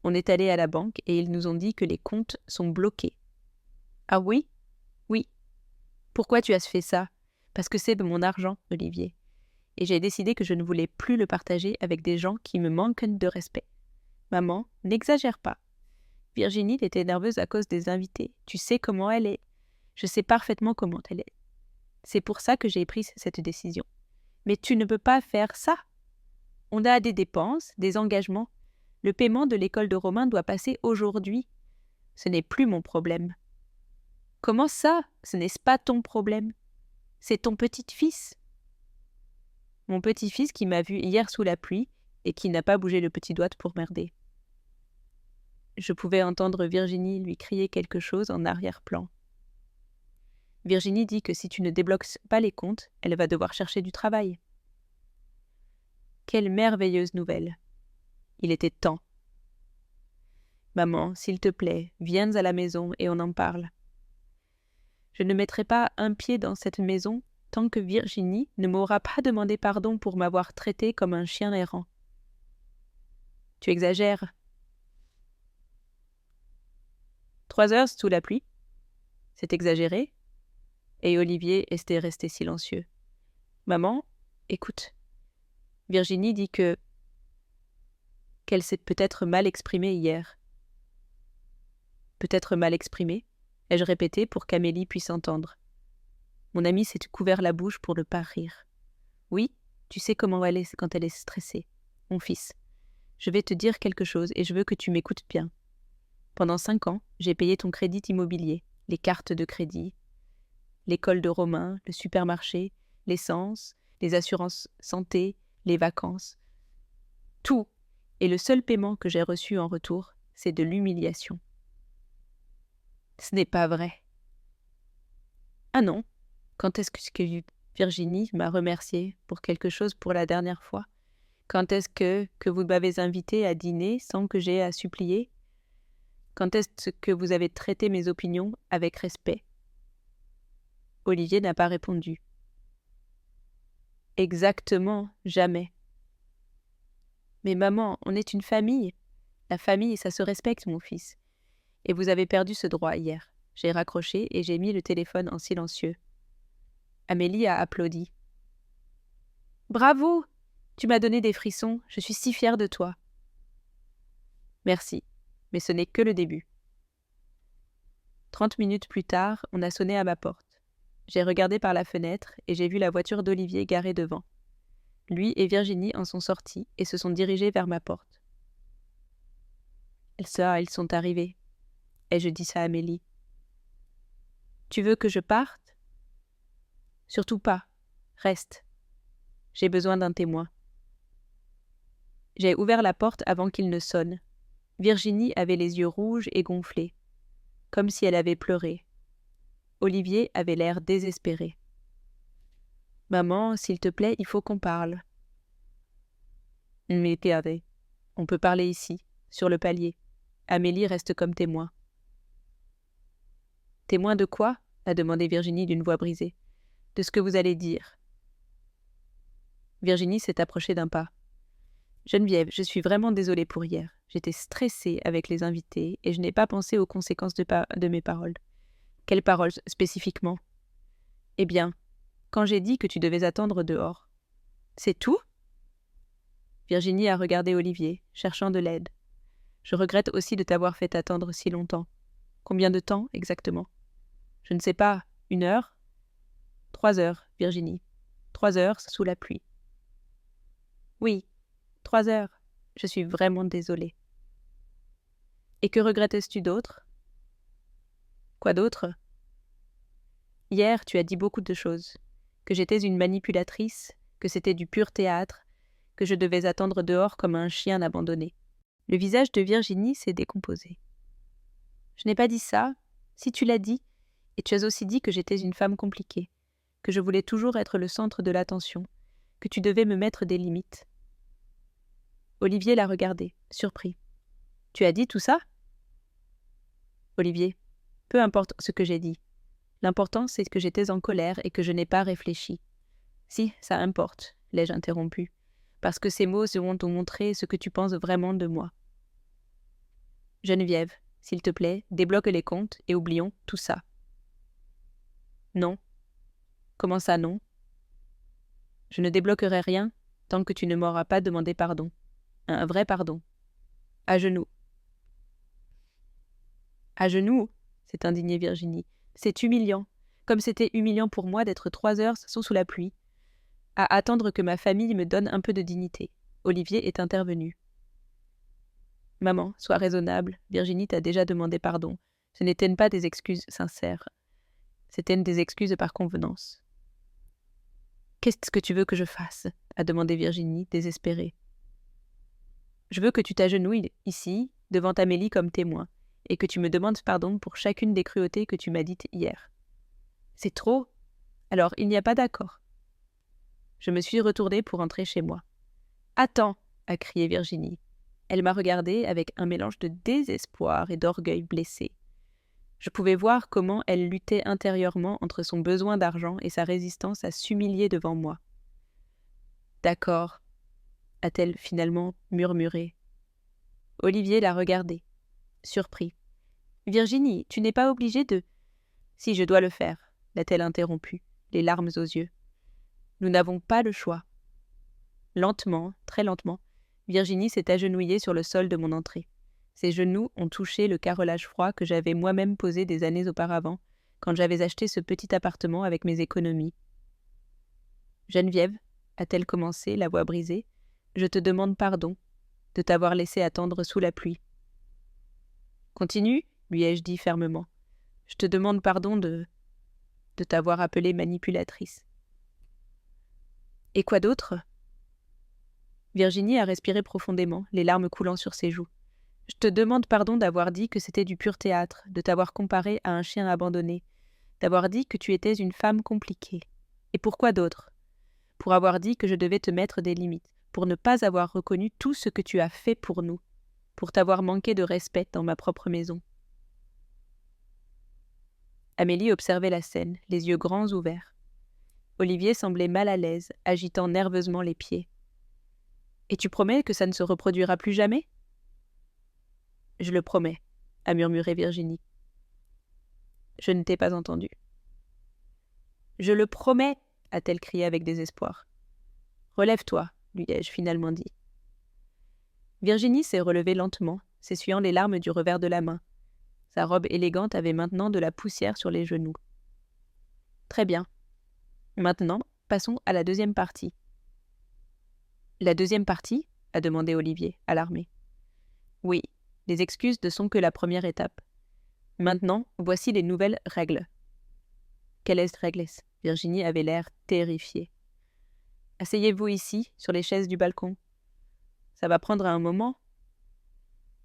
S1: On est allé à la banque et ils nous ont dit que les comptes sont bloqués. Ah oui ? Oui. Pourquoi tu as fait ça ? Parce que c'est mon argent, Olivier. Et j'ai décidé que je ne voulais plus le partager avec des gens qui me manquent de respect. Maman, n'exagère pas. Virginie était nerveuse à cause des invités. Tu sais comment elle est. Je sais parfaitement comment elle est. C'est pour ça que j'ai pris cette décision. Mais tu ne peux pas faire ça. On a des dépenses, des engagements. Le paiement de l'école de Romain doit passer aujourd'hui. Ce n'est plus mon problème. Comment ça ? Ce n'est pas ton problème. C'est ton petit-fils. Mon petit-fils qui m'a vu hier sous la pluie et qui n'a pas bougé le petit doigt pour merder. Je pouvais entendre Virginie lui crier quelque chose en arrière-plan. Virginie dit que si tu ne débloques pas les comptes, elle va devoir chercher du travail. Quelle merveilleuse nouvelle. Il était temps. Maman, s'il te plaît, viens à la maison et on en parle. Je ne mettrai pas un pied dans cette maison tant que Virginie ne m'aura pas demandé pardon pour m'avoir traité comme un chien errant. Tu exagères. 3 heures sous la pluie. C'est exagéré. Et Olivier était resté silencieux. Maman, écoute. Virginie dit qu'elle s'est peut-être mal exprimée hier. Peut-être mal exprimée, ai-je répété pour qu'Amélie puisse entendre. Mon amie s'est couvert la bouche pour ne pas rire. Oui, tu sais comment elle est quand elle est stressée. Mon fils, je vais te dire quelque chose et je veux que tu m'écoutes bien. Pendant 5 ans, j'ai payé ton crédit immobilier, les cartes de crédit, l'école de Romain, le supermarché, l'essence, les assurances santé, les vacances. Tout. Et le seul paiement que j'ai reçu en retour, c'est de l'humiliation. Ce n'est pas vrai. Ah non. Quand est-ce que Virginie m'a remercié pour quelque chose pour la dernière fois ? Quand est-ce que vous m'avez invité à dîner sans que j'aie à supplier ? Quand est-ce que vous avez traité mes opinions avec respect ? Olivier n'a pas répondu. Exactement, jamais. Mais maman, on est une famille. La famille, ça se respecte, mon fils. Et vous avez perdu ce droit hier. J'ai raccroché et j'ai mis le téléphone en silencieux. Amélie a applaudi. Bravo! Tu m'as donné des frissons, je suis si fière de toi. Merci, mais ce n'est que le début. 30 minutes plus tard, on a sonné à ma porte. J'ai regardé par la fenêtre et j'ai vu la voiture d'Olivier garée devant. Lui et Virginie en sont sortis et se sont dirigés vers ma porte. Ils sont arrivés. Et je dis ça à Amélie. Tu veux que je parte ? Surtout pas. Reste. J'ai besoin d'un témoin. J'ai ouvert la porte avant qu'il ne sonne. Virginie avait les yeux rouges et gonflés, comme si elle avait pleuré. Olivier avait l'air désespéré. « Maman, s'il te plaît, il faut qu'on parle. » « Mais regardez, on peut parler ici, sur le palier. Amélie reste comme témoin. »« Témoin de quoi ?» a demandé Virginie d'une voix brisée. « De ce que vous allez dire. » Virginie s'est approchée d'un pas. « Geneviève, je suis vraiment désolée pour hier. J'étais stressée avec les invités et je n'ai pas pensé aux conséquences de mes paroles. » « Quelles paroles spécifiquement ?»« Eh bien, quand j'ai dit que tu devais attendre dehors. »« C'est tout ?» Virginie a regardé Olivier, cherchant de l'aide. « Je regrette aussi de t'avoir fait attendre si longtemps. Combien de temps, exactement ? » ?»« Je ne sais pas. 1 heure ? » ?»« 3 heures, Virginie. 3 heures sous la pluie. »« Oui, 3 heures. Je suis vraiment désolée. »« Et que regrettais-tu d'autre ? » ?»« Quoi d'autre ? » ?»« Hier, tu as dit beaucoup de choses. Que j'étais une manipulatrice, que c'était du pur théâtre, que je devais attendre dehors comme un chien abandonné. » Le visage de Virginie s'est décomposé. « Je n'ai pas dit ça. Si tu l'as dit, et tu as aussi dit que j'étais une femme compliquée, que je voulais toujours être le centre de l'attention, que tu devais me mettre des limites. » Olivier l'a regardé, surpris. « Tu as dit tout ça ?» Olivier, peu importe ce que j'ai dit. L'important, c'est que j'étais en colère et que je n'ai pas réfléchi. Si, ça importe, l'ai-je interrompu, parce que ces mots vont te montrer ce que tu penses vraiment de moi. Geneviève, s'il te plaît, débloque les comptes et oublions tout ça. Non. Comment ça, non ? Je ne débloquerai rien tant que tu ne m'auras pas demandé pardon. Un vrai pardon. À genoux. À genoux ? S'est indignée Virginie. C'est humiliant. Comme c'était humiliant pour moi d'être 3 heures sous la pluie, à attendre que ma famille me donne un peu de dignité. Olivier est intervenu. Maman, sois raisonnable. Virginie t'a déjà demandé pardon. Ce n'étaient pas des excuses sincères. C'étaient des excuses par convenance. Qu'est-ce que tu veux que je fasse ? A demandé Virginie, désespérée. Je veux que tu t'agenouilles ici, devant Amélie comme témoin, et que tu me demandes pardon pour chacune des cruautés que tu m'as dites hier. C'est trop ? Alors il n'y a pas d'accord. Je me suis retournée pour entrer chez moi. « Attends !» a crié Virginie. Elle m'a regardée avec un mélange de désespoir et d'orgueil blessé. Je pouvais voir comment elle luttait intérieurement entre son besoin d'argent et sa résistance à s'humilier devant moi. « D'accord », a-t-elle finalement murmuré. Olivier l'a regardée, surpris. « Virginie, tu n'es pas obligée de… »« Si je dois le faire », l'a-t-elle interrompu, les larmes aux yeux. « Nous n'avons pas le choix. » Lentement, très lentement, Virginie s'est agenouillée sur le sol de mon entrée. Ses genoux ont touché le carrelage froid que j'avais moi-même posé des années auparavant, quand j'avais acheté ce petit appartement avec mes économies. « Geneviève, » a-t-elle commencé, la voix brisée, « je te demande pardon de t'avoir laissé attendre sous la pluie. »« Continue, » lui ai-je dit fermement. « Je te demande pardon de t'avoir appelée manipulatrice. »« Et quoi d'autre ?» Virginie a respiré profondément, les larmes coulant sur ses joues. « Je te demande pardon d'avoir dit que c'était du pur théâtre, de t'avoir comparé à un chien abandonné, d'avoir dit que tu étais une femme compliquée. Et pourquoi d'autre ? Pour avoir dit que je devais te mettre des limites, pour ne pas avoir reconnu tout ce que tu as fait pour nous, pour t'avoir manqué de respect dans ma propre maison. » Amélie observait la scène, les yeux grands ouverts. Olivier semblait mal à l'aise, agitant nerveusement les pieds. « Et tu promets que ça ne se reproduira plus jamais ? » « Je le promets, » a murmuré Virginie. Je ne t'ai pas entendu. « Je le promets » a-t-elle crié avec désespoir. « Relève-toi, lui ai-je finalement dit. Virginie s'est relevée lentement, s'essuyant les larmes du revers de la main. Sa robe élégante avait maintenant de la poussière sur les genoux. Très bien. Maintenant, passons à la deuxième partie. La deuxième partie ? A demandé Olivier, alarmé. Oui, les excuses ne sont que la première étape. Maintenant, voici les nouvelles règles. Quelles règles ? Virginie avait l'air terrifiée. Asseyez-vous ici, sur les chaises du balcon. Ça va prendre un moment.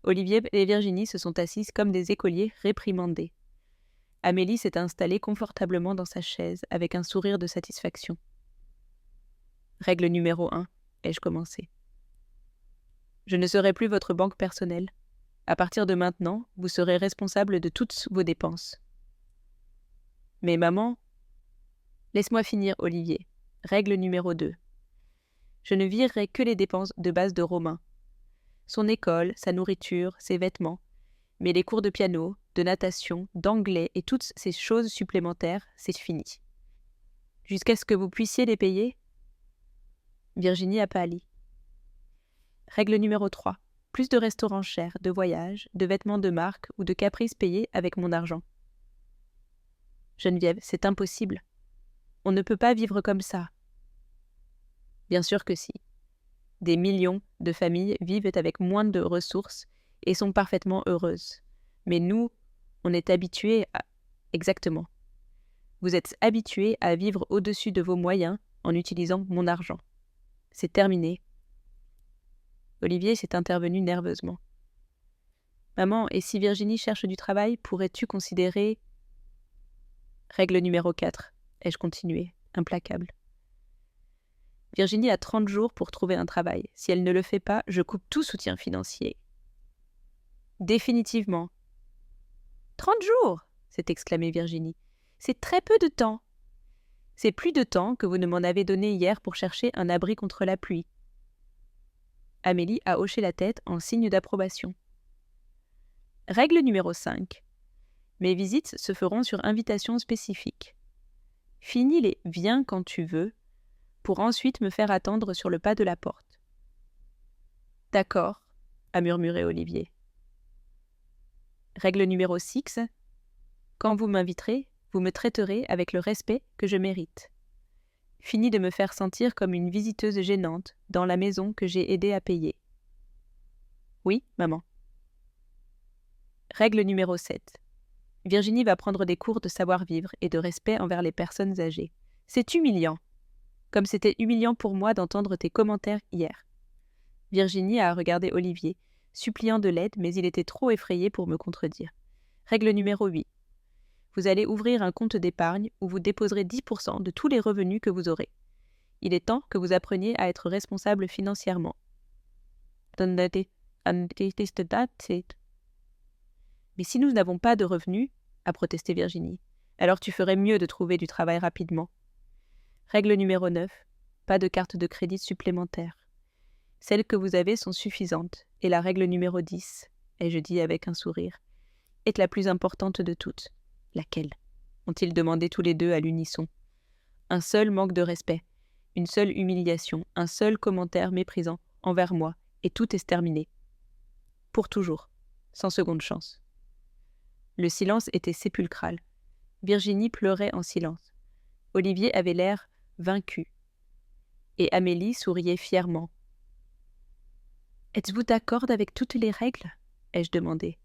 S1: Olivier et Virginie se sont assises comme des écoliers réprimandés. Amélie s'est installée confortablement dans sa chaise, avec un sourire de satisfaction. Règle numéro 1, ai-je commencé. Je ne serai plus votre banque personnelle. À partir de maintenant, vous serez responsable de toutes vos dépenses. Mais maman... Laisse-moi finir, Olivier. Règle numéro 2. Je ne virerai que les dépenses de base de Romain. Son école, sa nourriture, ses vêtements. Mais les cours de piano, de natation, d'anglais et toutes ces choses supplémentaires, c'est fini. Jusqu'à ce que vous puissiez les payer ? Virginie a pâli. Règle numéro 3. Plus de restaurants chers, de voyages, de vêtements de marque ou de caprices payés avec mon argent. Geneviève, c'est impossible. On ne peut pas vivre comme ça. Bien sûr que si. Des millions de familles vivent avec moins de ressources et sont parfaitement heureuses. Mais nous, on est habitués à... Exactement. Vous êtes habitués à vivre au-dessus de vos moyens en utilisant mon argent. C'est terminé. Olivier s'est intervenu nerveusement. Maman, et si Virginie cherche du travail, pourrais-tu considérer... Règle numéro 4, ai-je continué, implacable. Virginie a 30 jours pour trouver un travail. Si elle ne le fait pas, je coupe tout soutien financier. Définitivement. 30 jours, s'est exclamée Virginie. C'est très peu de temps. C'est plus de temps que vous ne m'en avez donné hier pour chercher un abri contre la pluie. Amélie a hoché la tête en signe d'approbation. Règle numéro 5. Mes visites se feront sur invitation spécifique. Finis les « viens quand tu veux » pour ensuite me faire attendre sur le pas de la porte. D'accord, a murmuré Olivier. Règle numéro 6. Quand vous m'inviterez, vous me traiterez avec le respect que je mérite. Fini de me faire sentir comme une visiteuse gênante dans la maison que j'ai aidé à payer. Oui, maman. Règle numéro 7. Virginie va prendre des cours de savoir-vivre et de respect envers les personnes âgées. C'est humiliant. Comme c'était humiliant pour moi d'entendre tes commentaires hier. Virginie a regardé Olivier, suppliant de l'aide, mais il était trop effrayé pour me contredire. Règle numéro 8. Vous allez ouvrir un compte d'épargne où vous déposerez 10% de tous les revenus que vous aurez. Il est temps que vous appreniez à être responsable financièrement. Mais si nous n'avons pas de revenus, a protesté Virginie, alors tu ferais mieux de trouver du travail rapidement. Règle numéro 9. Pas de carte de crédit supplémentaire. Celles que vous avez sont suffisantes, et la règle numéro 10, ai-je dit avec un sourire, est la plus importante de toutes. Laquelle ? Ont-ils demandé tous les deux à l'unisson. Un seul manque de respect, une seule humiliation, un seul commentaire méprisant envers moi, et tout est terminé. Pour toujours, sans seconde chance. Le silence était sépulcral. Virginie pleurait en silence. Olivier avait l'air vaincu. Et Amélie souriait fièrement. « Êtes-vous d'accord avec toutes les règles ?» ai-je demandé.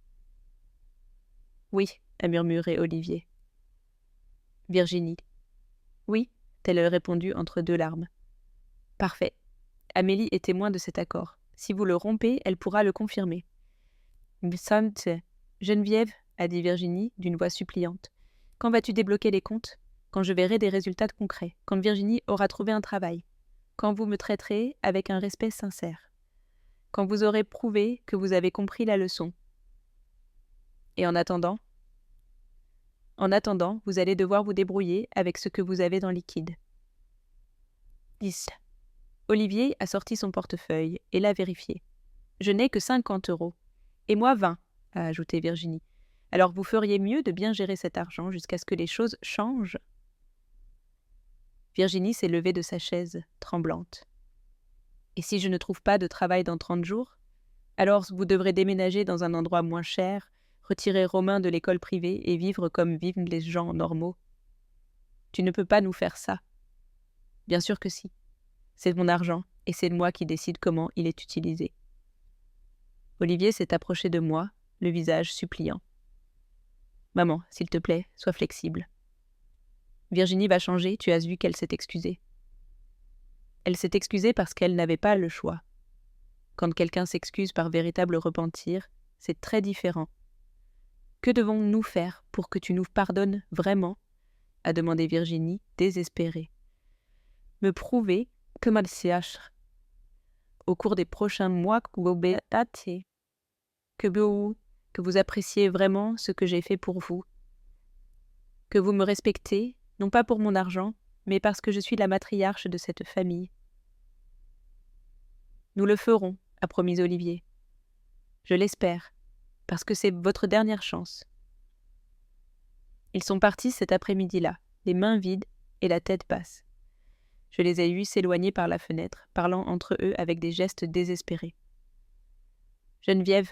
S1: « Oui, » a murmuré Olivier. Virginie. « Oui, a-t-elle répondu entre deux larmes. Parfait. Amélie est témoin de cet accord. Si vous le rompez, elle pourra le confirmer. Geneviève, a dit Virginie d'une voix suppliante. Quand vas-tu débloquer les comptes ? Quand je verrai des résultats concrets. Quand Virginie aura trouvé un travail. Quand vous me traiterez avec un respect sincère. Quand vous aurez prouvé que vous avez compris la leçon. Et en attendant, vous allez devoir vous débrouiller avec ce que vous avez dans liquide. 10. Olivier a sorti son portefeuille et l'a vérifié. Je n'ai que 50 €. Et moi 20, a ajouté Virginie. Alors vous feriez mieux de bien gérer cet argent jusqu'à ce que les choses changent. Virginie s'est levée de sa chaise, tremblante. Et si je ne trouve pas de travail dans 30 jours? Alors vous devrez déménager dans un endroit moins cher, retirer Romain de l'école privée et vivre comme vivent les gens normaux. Tu ne peux pas nous faire ça. Bien sûr que si. C'est mon argent, et c'est moi qui décide comment il est utilisé. Olivier s'est approché de moi, le visage suppliant. Maman, s'il te plaît, sois flexible. Virginie va changer, tu as vu qu'elle s'est excusée. Elle s'est excusée parce qu'elle n'avait pas le choix. Quand quelqu'un s'excuse par véritable repentir, c'est très différent. Que devons-nous faire pour que tu nous pardonnes vraiment? A demandé Virginie, désespérée. Me prouver que au cours des prochains mois que vous appréciez vraiment ce que j'ai fait pour vous, que vous me respectez, non pas pour mon argent, mais parce que je suis la matriarche de cette famille. Nous le ferons, a promis Olivier. Je l'espère, parce que c'est votre dernière chance. Ils sont partis cet après-midi-là, les mains vides et la tête basse. Je les ai vus s'éloigner par la fenêtre, parlant entre eux avec des gestes désespérés. « Geneviève,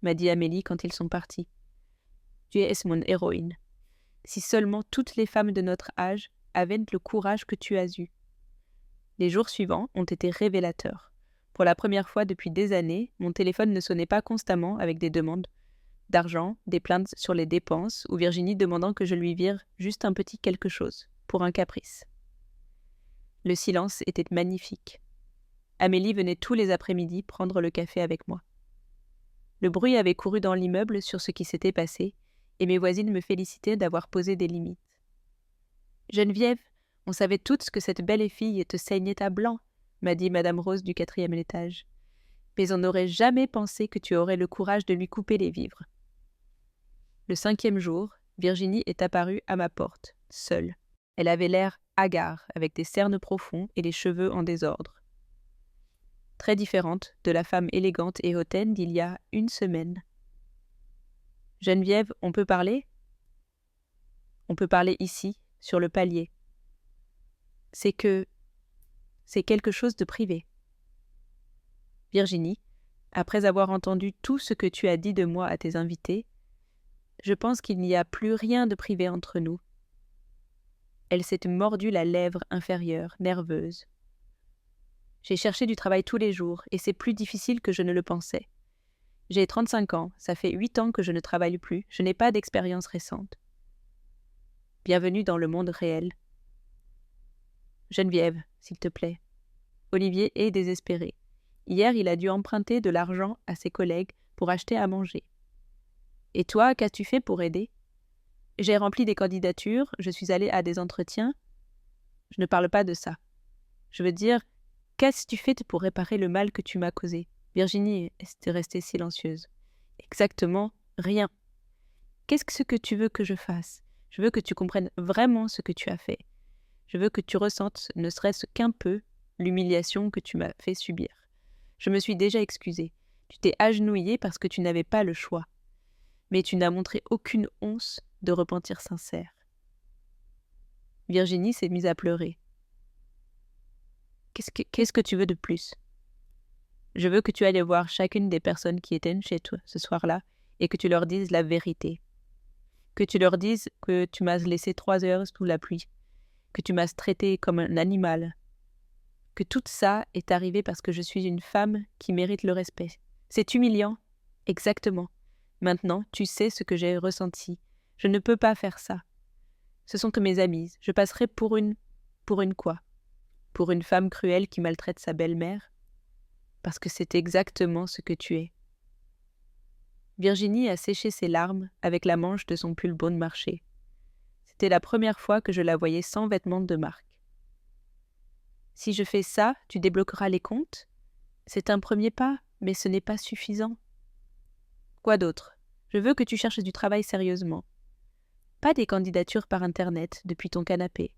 S1: m'a dit Amélie quand ils sont partis, tu es mon héroïne. Si seulement toutes les femmes de notre âge avaient le courage que tu as eu. » Les jours suivants ont été révélateurs. Pour la première fois depuis des années, mon téléphone ne sonnait pas constamment avec des demandes d'argent, des plaintes sur les dépenses ou Virginie demandant que je lui vire juste un petit quelque chose, pour un caprice. Le silence était magnifique. Amélie venait tous les après-midi prendre le café avec moi. Le bruit avait couru dans l'immeuble sur ce qui s'était passé, et mes voisines me félicitaient d'avoir posé des limites. « Geneviève, on savait toutes que cette belle fille te saignait à blanc, » m'a dit Madame Rose du 4e étage. « Mais on n'aurait jamais pensé que tu aurais le courage de lui couper les vivres. » Le 5e jour, Virginie est apparue à ma porte, seule. Elle avait l'air hagard, avec des cernes profonds et les cheveux en désordre. Très différente de la femme élégante et hautaine d'il y a une semaine. « Geneviève, on peut parler ? » ?»« On peut parler ici, sur le palier. »« C'est quelque chose de privé. » Virginie, après avoir entendu tout ce que tu as dit de moi à tes invités, je pense qu'il n'y a plus rien de privé entre nous. Elle s'est mordu la lèvre inférieure, nerveuse. J'ai cherché du travail tous les jours, et c'est plus difficile que je ne le pensais. J'ai 35 ans, ça fait 8 ans que je ne travaille plus, je n'ai pas d'expérience récente. Bienvenue dans le monde réel. Geneviève, s'il te plaît. Olivier est désespéré. Hier, il a dû emprunter de l'argent à ses collègues pour acheter à manger. Et toi, qu'as-tu fait pour aider ? J'ai rempli des candidatures, je suis allée à des entretiens. Je ne parle pas de ça. Je veux dire, qu'as-tu fait pour réparer le mal que tu m'as causé ? Virginie est restée silencieuse. Exactement rien. Qu'est-ce que tu veux que je fasse ? Je veux que tu comprennes vraiment ce que tu as fait. Je veux que tu ressentes, ne serait-ce qu'un peu, l'humiliation que tu m'as fait subir. Je me suis déjà excusée. Tu t'es agenouillée parce que tu n'avais pas le choix. Mais tu n'as montré aucune once de repentir sincère. Virginie s'est mise à pleurer. Qu'est-ce que tu veux de plus ? Je veux que tu ailles voir chacune des personnes qui étaient chez toi ce soir-là et que tu leur dises la vérité. Que tu leur dises que tu m'as laissé 3 heures sous la pluie, que tu m'as traité comme un animal, que tout ça est arrivé parce que je suis une femme qui mérite le respect. C'est humiliant. Exactement. Maintenant, tu sais ce que j'ai ressenti. Je ne peux pas faire ça. Ce sont que mes amies. Je passerai pour une quoi ? Pour une femme cruelle qui maltraite sa belle-mère ? Parce que c'est exactement ce que tu es. Virginie a séché ses larmes avec la manche de son pull bon marché. C'était la première fois que je la voyais sans vêtements de marque. Si je fais ça, tu débloqueras les comptes ? C'est un premier pas, mais ce n'est pas suffisant. Quoi d'autre ? Je veux que tu cherches du travail sérieusement. Pas des candidatures par Internet depuis ton canapé.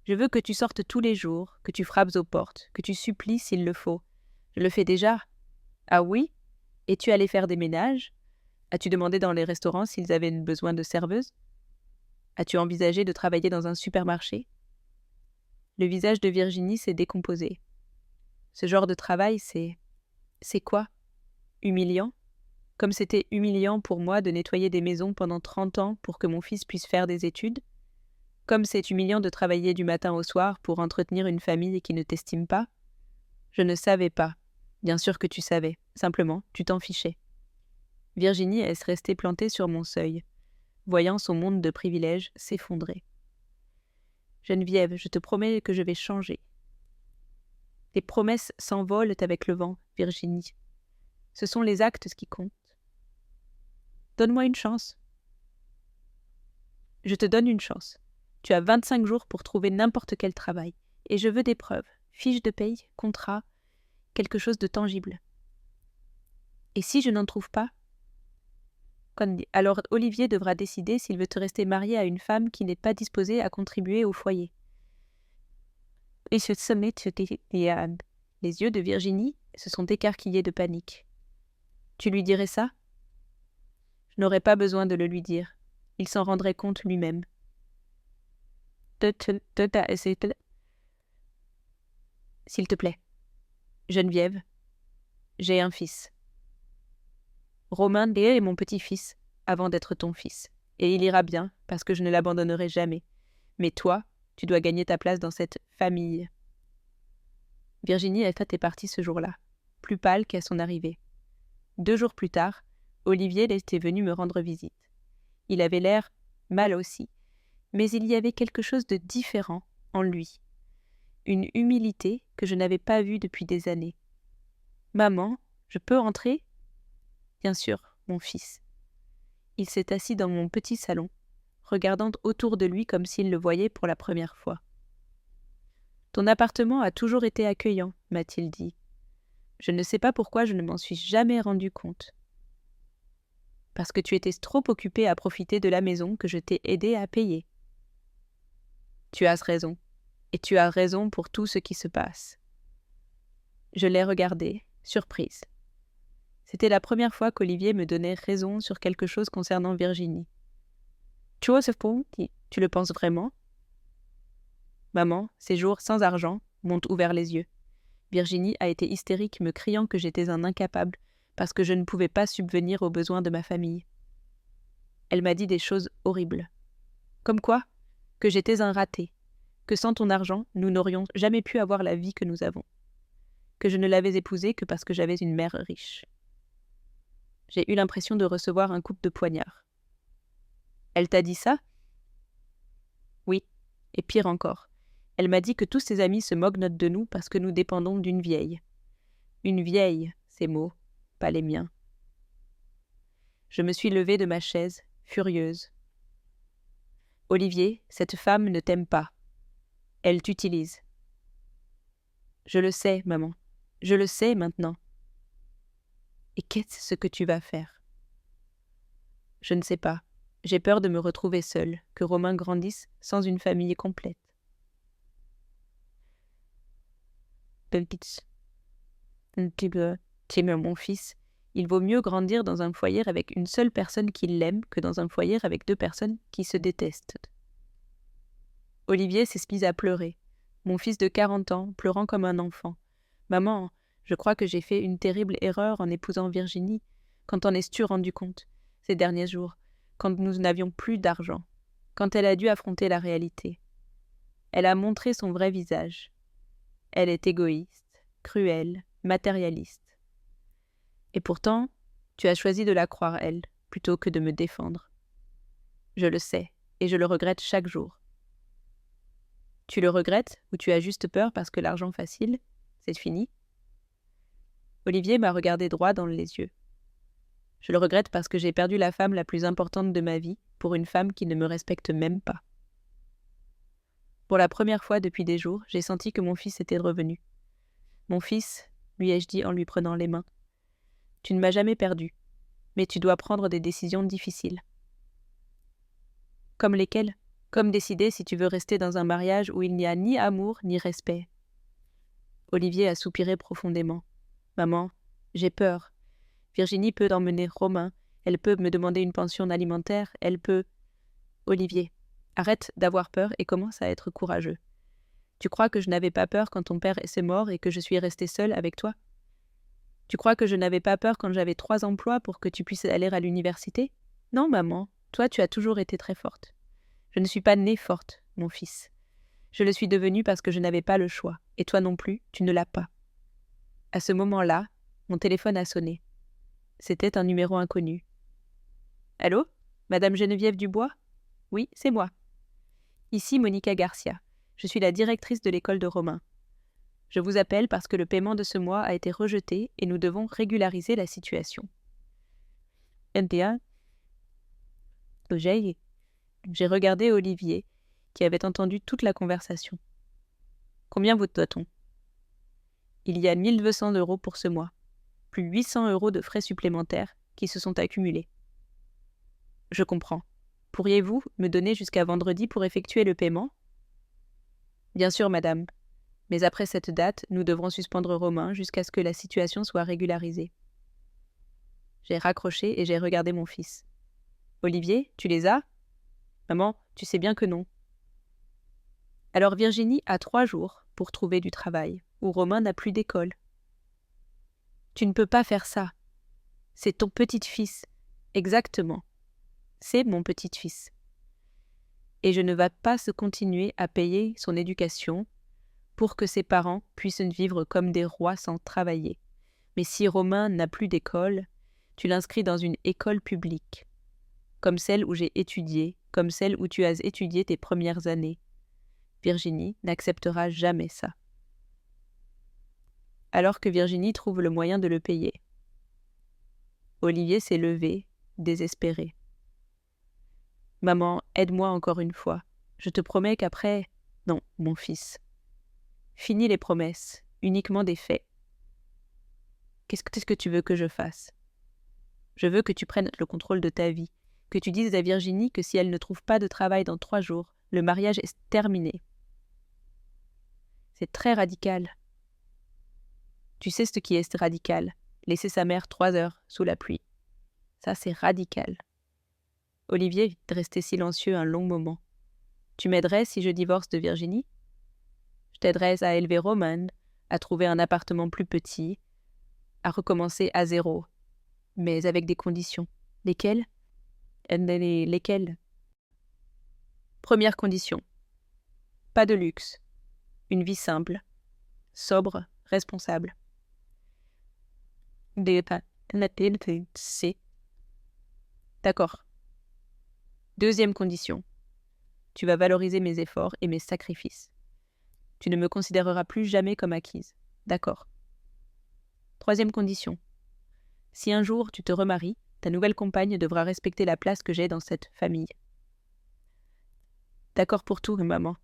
S1: Je veux que tu sortes tous les jours, que tu frappes aux portes, que tu supplies s'il le faut. Je le fais déjà. Ah oui ? Es-tu allé faire des ménages ? As-tu demandé dans les restaurants s'ils avaient besoin de serveuses ? As-tu envisagé de travailler dans un supermarché ? Le visage de Virginie s'est décomposé. Ce genre de travail, c'est quoi? Humiliant? Comme c'était humiliant pour moi de nettoyer des maisons pendant 30 ans pour que mon fils puisse faire des études? Comme c'est humiliant de travailler du matin au soir pour entretenir une famille qui ne t'estime pas? Je ne savais pas. Bien sûr que tu savais. Simplement, tu t'en fichais. Virginie est restée plantée sur mon seuil, voyant son monde de privilèges s'effondrer. Geneviève, je te promets que je vais changer. Tes promesses s'envolent avec le vent, Virginie. Ce sont les actes qui comptent. Donne-moi une chance. Je te donne une chance. Tu as 25 jours pour trouver n'importe quel travail. Et je veux des preuves. Fiche de paye, contrat, quelque chose de tangible. Et si je n'en trouve pas? Alors Olivier devra décider s'il veut te rester marié à une femme qui n'est pas disposée à contribuer au foyer. Et ce sommet, les yeux de Virginie se sont écarquillés de panique. Tu lui dirais ça? Je n'aurais pas besoin de le lui dire. Il s'en rendrait compte lui-même. S'il te plaît. Geneviève, j'ai un fils. Romain est mon petit-fils, avant d'être ton fils. Et il ira bien, parce que je ne l'abandonnerai jamais. Mais toi, tu dois gagner ta place dans cette famille. Virginie est partie ce jour-là, plus pâle qu'à son arrivée. 2 jours plus tard, Olivier était venu me rendre visite. Il avait l'air mal aussi, mais il y avait quelque chose de différent en lui. Une humilité que je n'avais pas vue depuis des années. « Maman, je peux entrer ?» ?»« Bien sûr, mon fils. » Il s'est assis dans mon petit salon, regardant autour de lui comme s'il le voyait pour la première fois. « Ton appartement a toujours été accueillant, » m'a-t-il dit. Je ne sais pas pourquoi je ne m'en suis jamais rendu compte. Parce que tu étais trop occupé à profiter de la maison que je t'ai aidé à payer. Tu as raison, et tu as raison pour tout ce qui se passe. Je l'ai regardé, surprise. C'était la première fois qu'Olivier me donnait raison sur quelque chose concernant Virginie. Tu le penses vraiment? Maman, ces jours sans argent m'ont ouvert les yeux. Virginie a été hystérique, me criant que j'étais un incapable parce que je ne pouvais pas subvenir aux besoins de ma famille. Elle m'a dit des choses horribles. Comme quoi? Que j'étais un raté, que sans ton argent, nous n'aurions jamais pu avoir la vie que nous avons, que je ne l'avais épousée que parce que j'avais une mère riche. J'ai eu l'impression de recevoir un coup de poignard. Elle t'a dit ça? Oui, et pire encore. Elle m'a dit que tous ses amis se moquent de nous parce que nous dépendons d'une vieille. Une vieille, ces mots, pas les miens. Je me suis levée de ma chaise, furieuse. Olivier, cette femme ne t'aime pas. Elle t'utilise. Je le sais, maman. Je le sais maintenant. Et qu'est-ce que tu vas faire? Je ne sais pas. J'ai peur de me retrouver seule, que Romain grandisse sans une famille complète. Mon fils, il vaut mieux grandir dans un foyer avec une seule personne qui l'aime que dans un foyer avec 2 personnes qui se détestent. Olivier s'est mis à pleurer. Mon fils de 40 ans, pleurant comme un enfant. Maman, je crois que j'ai fait une terrible erreur en épousant Virginie. Quand t'en es-tu rendu compte, ces derniers jours, quand nous n'avions plus d'argent, quand elle a dû affronter la réalité. Elle a montré son vrai visage. Elle est égoïste, cruelle, matérialiste. Et pourtant, tu as choisi de la croire, elle, plutôt que de me défendre. Je le sais, et je le regrette chaque jour. Tu le regrettes, ou tu as juste peur parce que l'argent facile, c'est fini? Olivier m'a regardé droit dans les yeux. Je le regrette parce que j'ai perdu la femme la plus importante de ma vie pour une femme qui ne me respecte même pas. Pour la première fois depuis des jours, j'ai senti que mon fils était revenu. Mon fils, lui ai-je dit en lui prenant les mains, tu ne m'as jamais perdu, mais tu dois prendre des décisions difficiles. Comme lesquelles? Comme décider si tu veux rester dans un mariage où il n'y a ni amour ni respect. Olivier a soupiré profondément. Maman, j'ai peur. Virginie peut emmener Romain, elle peut me demander une pension alimentaire, elle peut... Olivier, arrête d'avoir peur et commence à être courageux. Tu crois que je n'avais pas peur quand ton père s'est mort et que je suis restée seule avec toi? Tu crois que je n'avais pas peur quand j'avais 3 emplois pour que tu puisses aller à l'université? Non, maman, toi tu as toujours été très forte. Je ne suis pas née forte, mon fils. Je le suis devenue parce que je n'avais pas le choix, et toi non plus, tu ne l'as pas. À ce moment-là, mon téléphone a sonné. C'était un numéro inconnu. Allô? Madame Geneviève Dubois? Oui, c'est moi. Ici Monica Garcia. Je suis la directrice de l'école de Romain. Je vous appelle parce que le paiement de ce mois a été rejeté et nous devons régulariser la situation. NTA. J'ai regardé Olivier, qui avait entendu toute la conversation. Combien vous doit-on? Il y a 1200 € pour ce mois, plus 800 € de frais supplémentaires qui se sont accumulés. Je comprends. Pourriez-vous me donner jusqu'à vendredi pour effectuer le paiement? Bien sûr, madame. Mais après cette date, nous devrons suspendre Romain jusqu'à ce que la situation soit régularisée. J'ai raccroché et j'ai regardé mon fils. Olivier, tu les as? Maman, tu sais bien que non. Alors Virginie a 3 jours pour trouver du travail, ou Romain n'a plus d'école. Tu ne peux pas faire ça. C'est ton petit-fils. Exactement. C'est mon petit-fils. Et je ne vais pas se continuer à payer son éducation pour que ses parents puissent vivre comme des rois sans travailler. Mais si Romain n'a plus d'école, tu l'inscris dans une école publique, comme celle où j'ai étudié, comme celle où tu as étudié tes premières années. Virginie n'acceptera jamais ça. Alors que Virginie trouve le moyen de le payer. Olivier s'est levé, désespéré. Maman, aide-moi encore une fois. Je te promets qu'après... Non, mon fils. Finis les promesses, uniquement des faits. Qu'est-ce que tu veux que je fasse? Je veux que tu prennes le contrôle de ta vie, que tu dises à Virginie que si elle ne trouve pas de travail dans 3 jours, le mariage est terminé. C'est très radical. Tu sais ce qui est radical, laisser sa mère 3 heures sous la pluie. Ça, c'est radical. Olivier est resté silencieux un long moment. Tu m'aiderais si je divorce de Virginie? Je t'aiderais à élever Roman, à trouver un appartement plus petit, à recommencer à zéro, mais avec des conditions. Lesquelles? Lesquelles? Première condition. Pas de luxe. Une vie simple, sobre, responsable. D'accord. Deuxième condition. Tu vas valoriser mes efforts et mes sacrifices. Tu ne me considéreras plus jamais comme acquise. D'accord. Troisième condition. Si un jour tu te remaries, ta nouvelle compagne devra respecter la place que j'ai dans cette famille. D'accord pour tout, maman.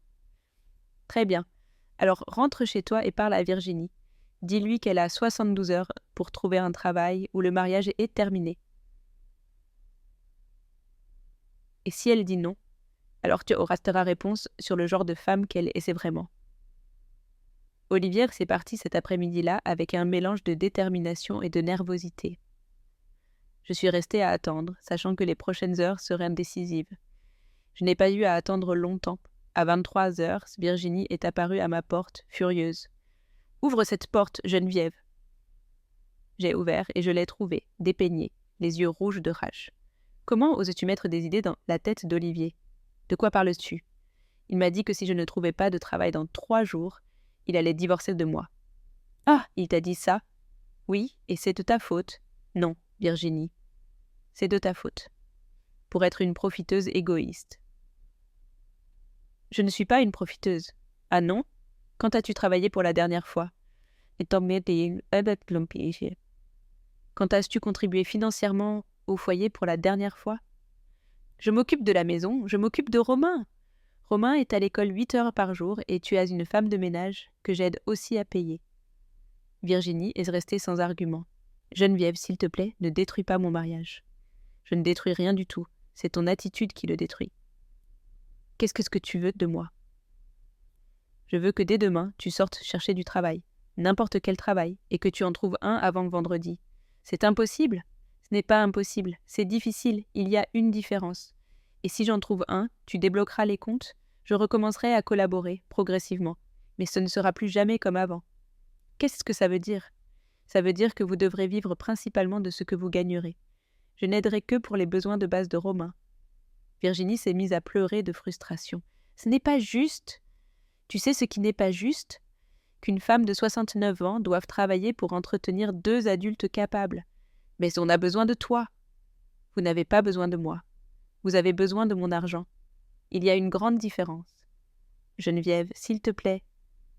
S1: Très bien. Alors rentre chez toi et parle à Virginie. Dis-lui qu'elle a 72 heures pour trouver un travail où le mariage est terminé. Et si elle dit non, alors tu auras ta réponse sur le genre de femme qu'elle est vraiment. Olivier s'est parti cet après-midi-là avec un mélange de détermination et de nervosité. Je suis restée à attendre, sachant que les prochaines heures seraient décisives. Je n'ai pas eu à attendre longtemps. À 23 heures, Virginie est apparue à ma porte, furieuse. « Ouvre cette porte, Geneviève !» J'ai ouvert et je l'ai trouvée, dépeignée, les yeux rouges de rage. « Comment oses-tu mettre des idées dans la tête d'Olivier? De quoi parles-tu? Il m'a dit que si je ne trouvais pas de travail dans 3 jours, il allait divorcer de moi. »« Ah, il t'a dit ça? Oui, et c'est de ta faute. » »« Non, Virginie. C'est de ta faute. Pour être une profiteuse égoïste. » »« Je ne suis pas une profiteuse. »« Ah non? Quand as-tu travaillé pour la dernière fois? » ?»« Quand as-tu contribué financièrement au foyer pour la dernière fois? » ?»« Je m'occupe de la maison, je m'occupe de Romain. Romain est à l'école 8 heures par jour et tu as une femme de ménage que j'aide aussi à payer. Virginie est restée sans argument. Geneviève, s'il te plaît, ne détruis pas mon mariage. Je ne détruis rien du tout, c'est ton attitude qui le détruit. Qu'est-ce que tu veux de moi? Je veux que dès demain, tu sortes chercher du travail, n'importe quel travail, et que tu en trouves un avant vendredi. C'est impossible? Ce n'est pas impossible, c'est difficile, il y a une différence. Et si j'en trouve un, tu débloqueras les comptes, je recommencerai à collaborer, progressivement. Mais ce ne sera plus jamais comme avant. Qu'est-ce que ça veut dire? Ça veut dire que vous devrez vivre principalement de ce que vous gagnerez. Je n'aiderai que pour les besoins de base de Romain. Virginie s'est mise à pleurer de frustration. Ce n'est pas juste. Tu sais ce qui n'est pas juste? Qu'une femme de 69 ans doive travailler pour entretenir 2 adultes capables. Mais on a besoin de toi. Vous n'avez pas besoin de moi. Vous avez besoin de mon argent. Il y a une grande différence. Geneviève, s'il te plaît.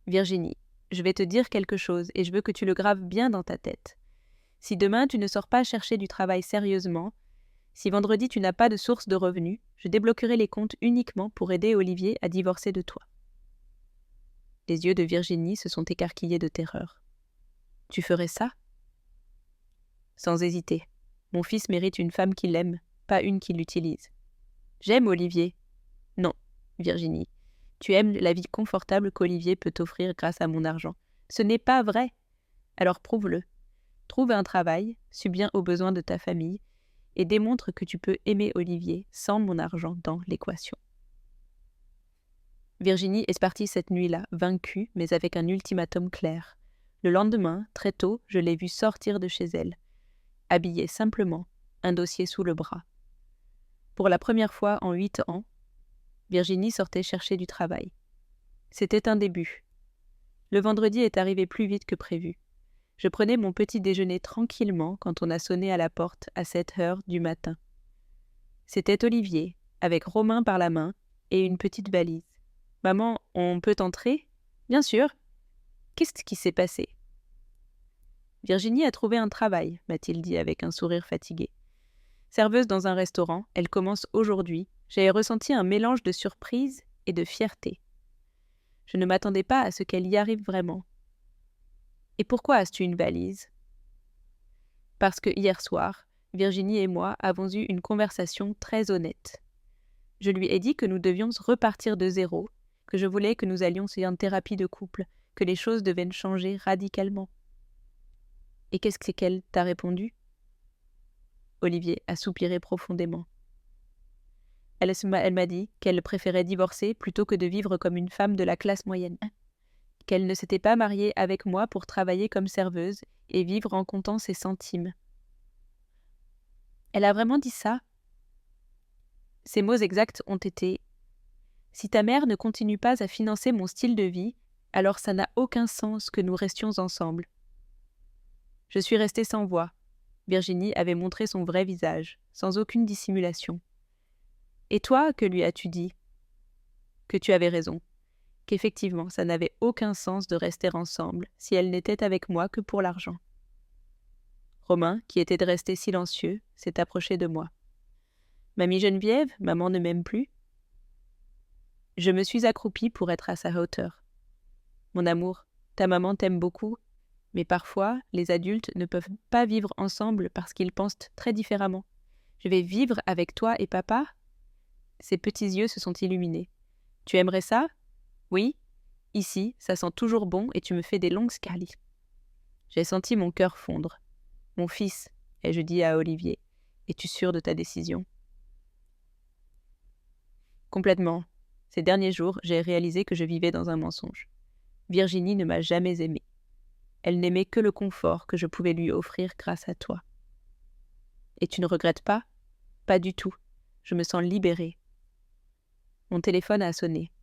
S1: Virginie, je vais te dire quelque chose et je veux que tu le graves bien dans ta tête. Si demain tu ne sors pas chercher du travail sérieusement, si vendredi tu n'as pas de source de revenus, je débloquerai les comptes uniquement pour aider Olivier à divorcer de toi. Les yeux de Virginie se sont écarquillés de terreur. Tu ferais ça? Sans hésiter. Mon fils mérite une femme qui l'aime, pas une qui l'utilise. J'aime Olivier. Non, Virginie. Tu aimes la vie confortable qu'Olivier peut t'offrir grâce à mon argent. Ce n'est pas vrai. Alors prouve-le. Trouve un travail, subviens aux besoins de ta famille et démontre que tu peux aimer Olivier sans mon argent dans l'équation. Virginie est partie cette nuit-là, vaincue, mais avec un ultimatum clair. Le lendemain, très tôt, je l'ai vue sortir de chez elle, habillée simplement, un dossier sous le bras. Pour la première fois en 8 ans, Virginie sortait chercher du travail. C'était un début. Le vendredi est arrivé plus vite que prévu. Je prenais mon petit déjeuner tranquillement quand on a sonné à la porte à 7 heures du matin. C'était Olivier, avec Romain par la main et une petite valise. « Maman, on peut entrer ?»« Bien sûr. »« Qu'est-ce qui s'est passé ?» ?»« Virginie a trouvé un travail, » m'a-t-il dit avec un sourire fatigué. Serveuse dans un restaurant, elle commence aujourd'hui. J'ai ressenti un mélange de surprise et de fierté. Je ne m'attendais pas à ce qu'elle y arrive vraiment. Et pourquoi as-tu une valise? Parce que hier soir, Virginie et moi avons eu une conversation très honnête. Je lui ai dit que nous devions repartir de zéro, que je voulais que nous allions sur une thérapie de couple, que les choses devaient changer radicalement. Et qu'est-ce qu'elle t'a répondu? Olivier a soupiré profondément. Elle m'a dit qu'elle préférait divorcer plutôt que de vivre comme une femme de la classe moyenne. Qu'elle ne s'était pas mariée avec moi pour travailler comme serveuse et vivre en comptant ses centimes. Elle a vraiment dit ça? Ses mots exacts ont été « Si ta mère ne continue pas à financer mon style de vie, alors ça n'a aucun sens que nous restions ensemble. » Je suis restée sans voix. Virginie avait montré son vrai visage, sans aucune dissimulation. « Et toi, que lui as-tu dit ?»« Que tu avais raison. Qu'effectivement, ça n'avait aucun sens de rester ensemble si elle n'était avec moi que pour l'argent. » Romain, qui était resté silencieux, s'est approché de moi. « Mamie Geneviève, maman ne m'aime plus ?» Je me suis accroupie pour être à sa hauteur. « Mon amour, ta maman t'aime beaucoup, mais parfois, les adultes ne peuvent pas vivre ensemble parce qu'ils pensent très différemment. Je vais vivre avec toi et papa ?» Ses petits yeux se sont illuminés. « Tu aimerais ça ? » « Oui, ici, ça sent toujours bon et tu me fais des longues scarlis. » J'ai senti mon cœur fondre. « Mon fils, » ai-je dit à Olivier, « es-tu sûr de ta décision ?» Complètement. Ces derniers jours, j'ai réalisé que je vivais dans un mensonge. Virginie ne m'a jamais aimée. Elle n'aimait que le confort que je pouvais lui offrir grâce à toi. Et tu ne regrettes pas? Pas du tout. Je me sens libérée. Mon téléphone a sonné.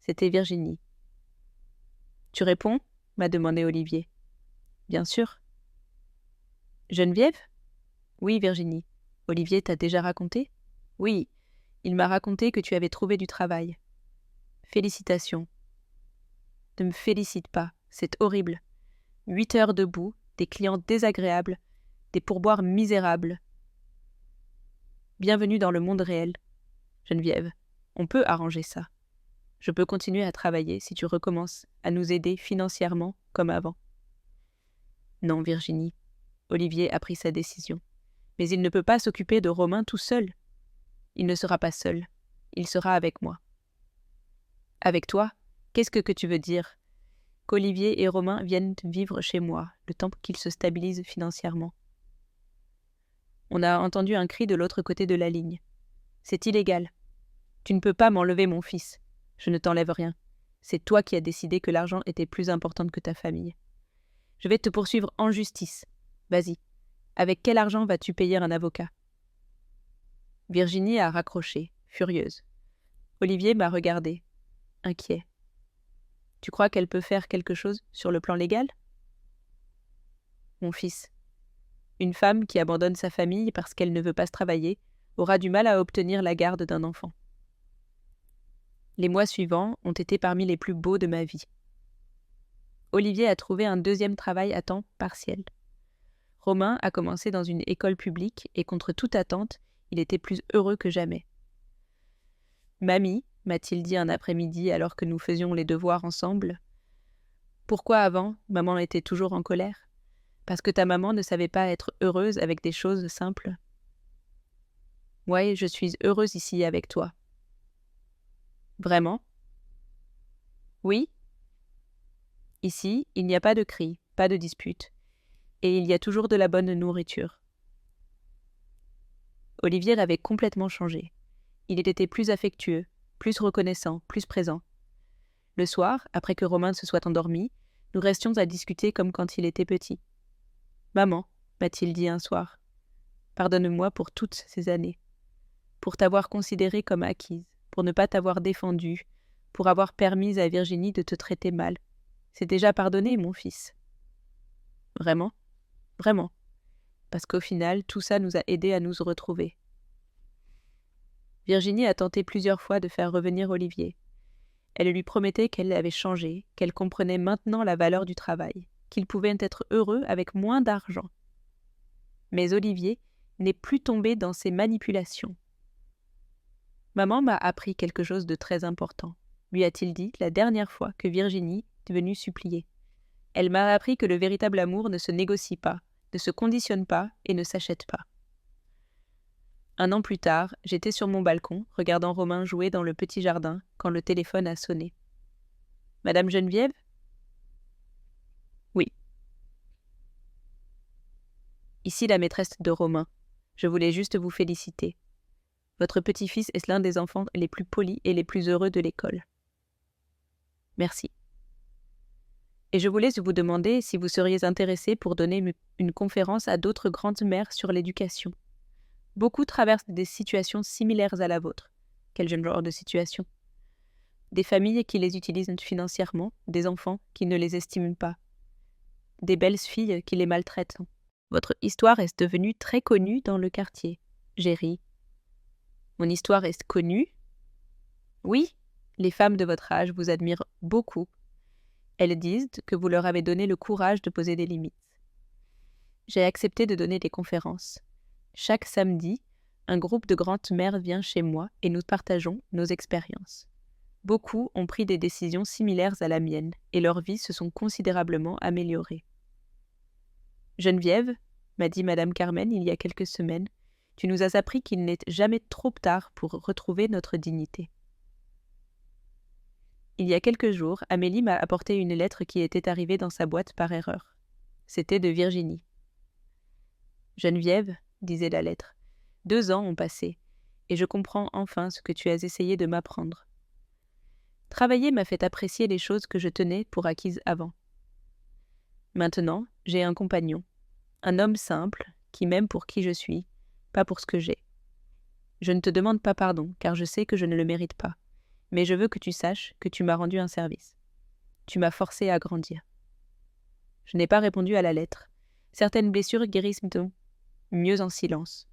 S1: C'était Virginie. « Tu réponds ?» m'a demandé Olivier. « Bien sûr. »« Geneviève ?» ?»« Oui, Virginie. Olivier t'a déjà raconté ?»« Oui, il m'a raconté que tu avais trouvé du travail. »« Félicitations. »« Ne me félicite pas, c'est horrible. 8 heures debout, des clients désagréables, des pourboires misérables. Bienvenue dans le monde réel. Geneviève, on peut arranger ça. Je peux continuer à travailler si tu recommences à nous aider financièrement comme avant. » Non, Virginie. Olivier a pris sa décision. Mais il ne peut pas s'occuper de Romain tout seul. Il ne sera pas seul. Il sera avec moi. Avec toi? Qu'est-ce que tu veux dire? Qu'Olivier et Romain viennent vivre chez moi, le temps qu'ils se stabilisent financièrement. On a entendu un cri de l'autre côté de la ligne. C'est illégal. Tu ne peux pas m'enlever mon fils. Je ne t'enlève rien. C'est toi qui as décidé que l'argent était plus important que ta famille. Je vais te poursuivre en justice. Vas-y. Avec quel argent vas-tu payer un avocat ? Virginie a raccroché, furieuse. Olivier m'a regardé, inquiet. Tu crois qu'elle peut faire quelque chose sur le plan légal ? Mon fils, une femme qui abandonne sa famille parce qu'elle ne veut pas se travailler aura du mal à obtenir la garde d'un enfant. Les mois suivants ont été parmi les plus beaux de ma vie. Olivier a trouvé un deuxième travail à temps partiel. Romain a commencé dans une école publique et contre toute attente, il était plus heureux que jamais. « Mamie, m'a-t-il dit un après-midi alors que nous faisions les devoirs ensemble, pourquoi avant, maman était toujours en colère ? Parce que ta maman ne savait pas être heureuse avec des choses simples. Ouais, je suis heureuse ici avec toi. Vraiment ? Oui ? Ici, il n'y a pas de cris, pas de disputes, et il y a toujours de la bonne nourriture. Olivier avait complètement changé. Il était plus affectueux, plus reconnaissant, plus présent. Le soir, après que Romain se soit endormi, nous restions à discuter comme quand il était petit. « Maman, m'a-t-il dit un soir, pardonne-moi pour toutes ces années, pour t'avoir considérée comme acquise, pour ne pas t'avoir défendue, pour avoir permis à Virginie de te traiter mal. C'est déjà pardonné, mon fils. » Vraiment ? Vraiment. Parce qu'au final, tout ça nous a aidés à nous retrouver. Virginie a tenté plusieurs fois de faire revenir Olivier. Elle lui promettait qu'elle avait changé, qu'elle comprenait maintenant la valeur du travail, qu'il pouvait être heureux avec moins d'argent. Mais Olivier n'est plus tombé dans ces manipulations. Maman m'a appris quelque chose de très important, lui a-t-il dit la dernière fois que Virginie est venue supplier. Elle m'a appris que le véritable amour ne se négocie pas, ne se conditionne pas et ne s'achète pas. 1 an plus tard, j'étais sur mon balcon, regardant Romain jouer dans le petit jardin, quand le téléphone a sonné. « Madame Geneviève ? » « Oui. » « Ici la maîtresse de Romain. Je voulais juste vous féliciter. Votre petit-fils est l'un des enfants les plus polis et les plus heureux de l'école. » « Merci. » « Et je voulais vous demander si vous seriez intéressé pour donner une conférence à d'autres grandes mères sur l'éducation. Beaucoup traversent des situations similaires à la vôtre. » « Quel genre de situation ? » « Des familles qui les utilisent financièrement, des enfants qui ne les estiment pas, des belles filles qui les maltraitent. Votre histoire est devenue très connue dans le quartier. » J'ai ri. « Mon histoire est connue ? » « Oui, les femmes de votre âge vous admirent beaucoup. Elles disent que vous leur avez donné le courage de poser des limites. J'ai accepté de donner des conférences. Chaque samedi, un groupe de grandes mères vient chez moi et nous partageons nos expériences. Beaucoup ont pris des décisions similaires à la mienne et leurs vies se sont considérablement améliorées. « Geneviève, m'a dit Madame Carmen il y a quelques semaines, tu nous as appris qu'il n'est jamais trop tard pour retrouver notre dignité. » Il y a quelques jours, Amélie m'a apporté une lettre qui était arrivée dans sa boîte par erreur. C'était de Virginie. « Geneviève, disait la lettre, 2 ans ont passé, et je comprends enfin ce que tu as essayé de m'apprendre. Travailler m'a fait apprécier les choses que je tenais pour acquises avant. Maintenant, j'ai un compagnon, un homme simple, qui m'aime pour qui je suis, pas pour ce que j'ai. Je ne te demande pas pardon, car je sais que je ne le mérite pas. Mais je veux que tu saches que tu m'as rendu un service. Tu m'as forcé à grandir. » Je n'ai pas répondu à la lettre. Certaines blessures guérissent mieux en silence.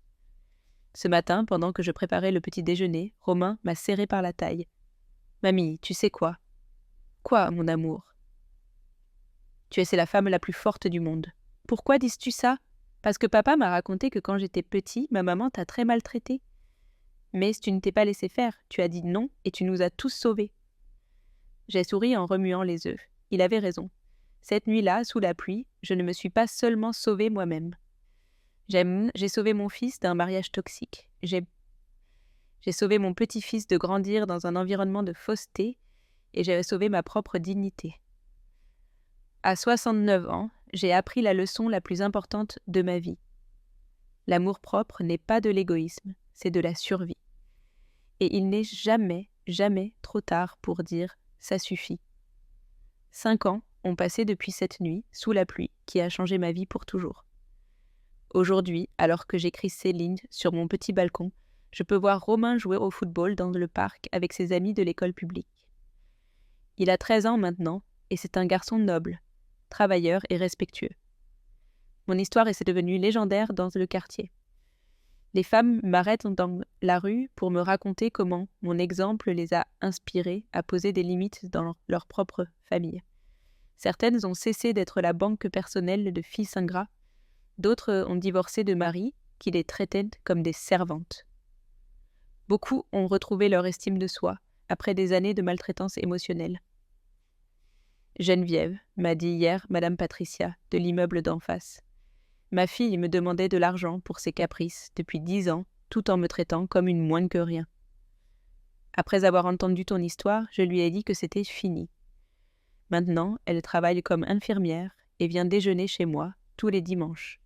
S1: Ce matin, pendant que je préparais le petit déjeuner, Romain m'a serré par la taille. « Mamie, tu sais quoi ? » ?»« Quoi, mon amour ? » ?»« Tu es la femme la plus forte du monde. »« Pourquoi dis-tu ça ? Parce que papa m'a raconté que quand j'étais petit, ma maman t'a très maltraité. Mais tu ne t'es pas laissé faire, tu as dit non et tu nous as tous sauvés. » J'ai souri en remuant les œufs. Il avait raison. Cette nuit-là, sous la pluie, je ne me suis pas seulement sauvée moi-même. J'ai sauvé mon fils d'un mariage toxique. J'ai sauvé mon petit-fils de grandir dans un environnement de fausseté et j'ai sauvé ma propre dignité. À 69 ans, j'ai appris la leçon la plus importante de ma vie. L'amour-propre n'est pas de l'égoïsme, c'est de la survie. Et il n'est jamais, jamais trop tard pour dire Ça suffit. 5 ans ont passé depuis cette nuit, sous la pluie, qui a changé ma vie pour toujours. Aujourd'hui, alors que j'écris ces lignes sur mon petit balcon, je peux voir Romain jouer au football dans le parc avec ses amis de l'école publique. Il a 13 ans maintenant, et c'est un garçon noble, travailleur et respectueux. Mon histoire est devenue légendaire dans le quartier. Les femmes m'arrêtent dans la rue pour me raconter comment mon exemple les a inspirées à poser des limites dans leur propre famille. Certaines ont cessé d'être la banque personnelle de fils ingrats, d'autres ont divorcé de maris qui les traitaient comme des servantes. Beaucoup ont retrouvé leur estime de soi après des années de maltraitance émotionnelle. Geneviève m'a dit hier Madame Patricia de l'immeuble d'en face. Ma fille me demandait de l'argent pour ses caprices depuis 10 ans, tout en me traitant comme une moins que rien. Après avoir entendu ton histoire, je lui ai dit que c'était fini. Maintenant, elle travaille comme infirmière et vient déjeuner chez moi tous les dimanches.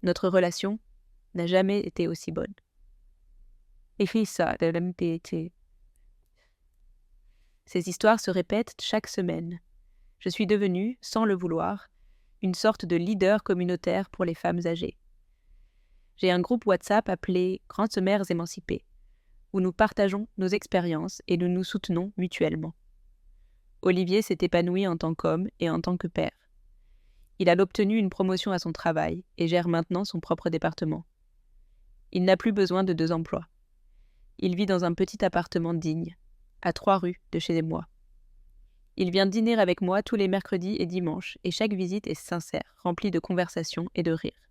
S1: Notre relation n'a jamais été aussi bonne. Et puis ça, de l'MPT. Ces histoires se répètent chaque semaine. Je suis devenue, sans le vouloir, une sorte de leader communautaire pour les femmes âgées. J'ai un groupe WhatsApp appelé « Grandes mères émancipées » où nous partageons nos expériences et nous nous soutenons mutuellement. Olivier s'est épanoui en tant qu'homme et en tant que père. Il a obtenu une promotion à son travail et gère maintenant son propre département. Il n'a plus besoin de 2 emplois. Il vit dans un petit appartement digne, à 3 rues de chez moi. Il vient dîner avec moi tous les mercredis et dimanches, et chaque visite est sincère, remplie de conversations et de rires.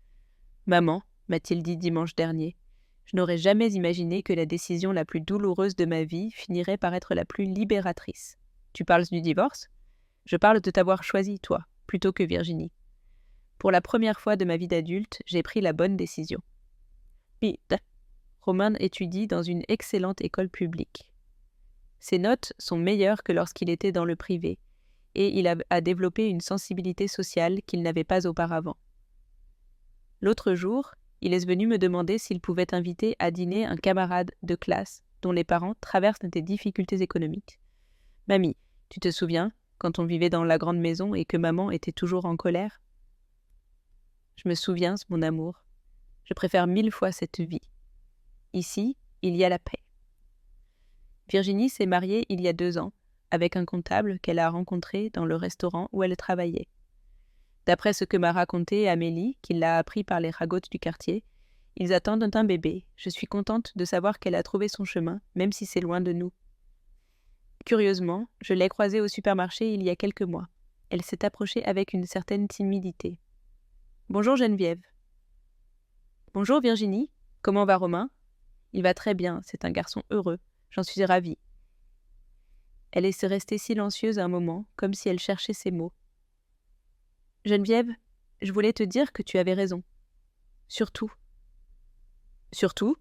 S1: « Maman, m'a-t-il dit dimanche dernier, je n'aurais jamais imaginé que la décision la plus douloureuse de ma vie finirait par être la plus libératrice. Tu parles du divorce ? Je parle de t'avoir choisi, toi, plutôt que Virginie. Pour la première fois de ma vie d'adulte, j'ai pris la bonne décision. » Romain étudie dans une excellente école publique. Ses notes sont meilleures que lorsqu'il était dans le privé, et il a développé une sensibilité sociale qu'il n'avait pas auparavant. L'autre jour, il est venu me demander s'il pouvait inviter à dîner un camarade de classe dont les parents traversent des difficultés économiques. « Mamie, tu te souviens, quand on vivait dans la grande maison et que maman était toujours en colère ? » Je me souviens, mon amour. Je préfère 1000 fois cette vie. Ici, il y a la paix. Virginie s'est mariée il y a 2 ans avec un comptable qu'elle a rencontré dans le restaurant où elle travaillait. D'après ce que m'a raconté Amélie, qui l'a appris par les ragottes du quartier, ils attendent un bébé. Je suis contente de savoir qu'elle a trouvé son chemin, même si c'est loin de nous. Curieusement, je l'ai croisée au supermarché il y a quelques mois. Elle s'est approchée avec une certaine timidité. « Bonjour Geneviève. »« Bonjour Virginie. Comment va Romain ? » ?»« Il va très bien, c'est un garçon heureux. J'en suis ravie. » Elle est restée silencieuse un moment, comme si elle cherchait ses mots. « Geneviève, je voulais te dire que tu avais raison. Surtout. » « Surtout ? » ?»«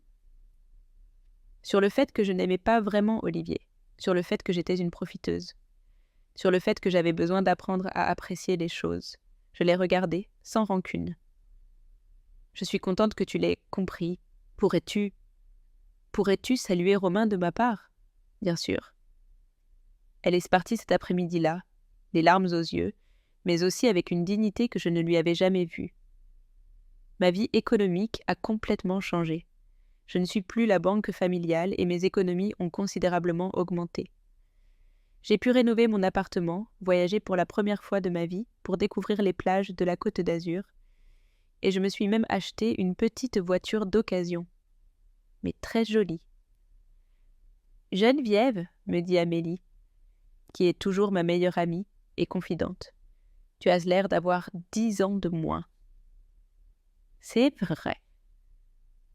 S1: Sur le fait que je n'aimais pas vraiment Olivier. Sur le fait que j'étais une profiteuse. Sur le fait que j'avais besoin d'apprendre à apprécier les choses. Je l'ai regardé, sans rancune. « Je suis contente que tu l'aies compris. Pourrais-tu saluer Romain de ma part ? » ?»« Bien sûr. » Elle est partie cet après-midi-là, les larmes aux yeux, mais aussi avec une dignité que je ne lui avais jamais vue. Ma vie économique a complètement changé. Je ne suis plus la banque familiale et mes économies ont considérablement augmenté. J'ai pu rénover mon appartement, voyager pour la première fois de ma vie pour découvrir les plages de la Côte d'Azur, et je me suis même acheté une petite voiture d'occasion, mais très jolie. « Geneviève, » me dit Amélie, qui est toujours ma meilleure amie et confidente, « tu as l'air d'avoir 10 ans de moins. » C'est vrai.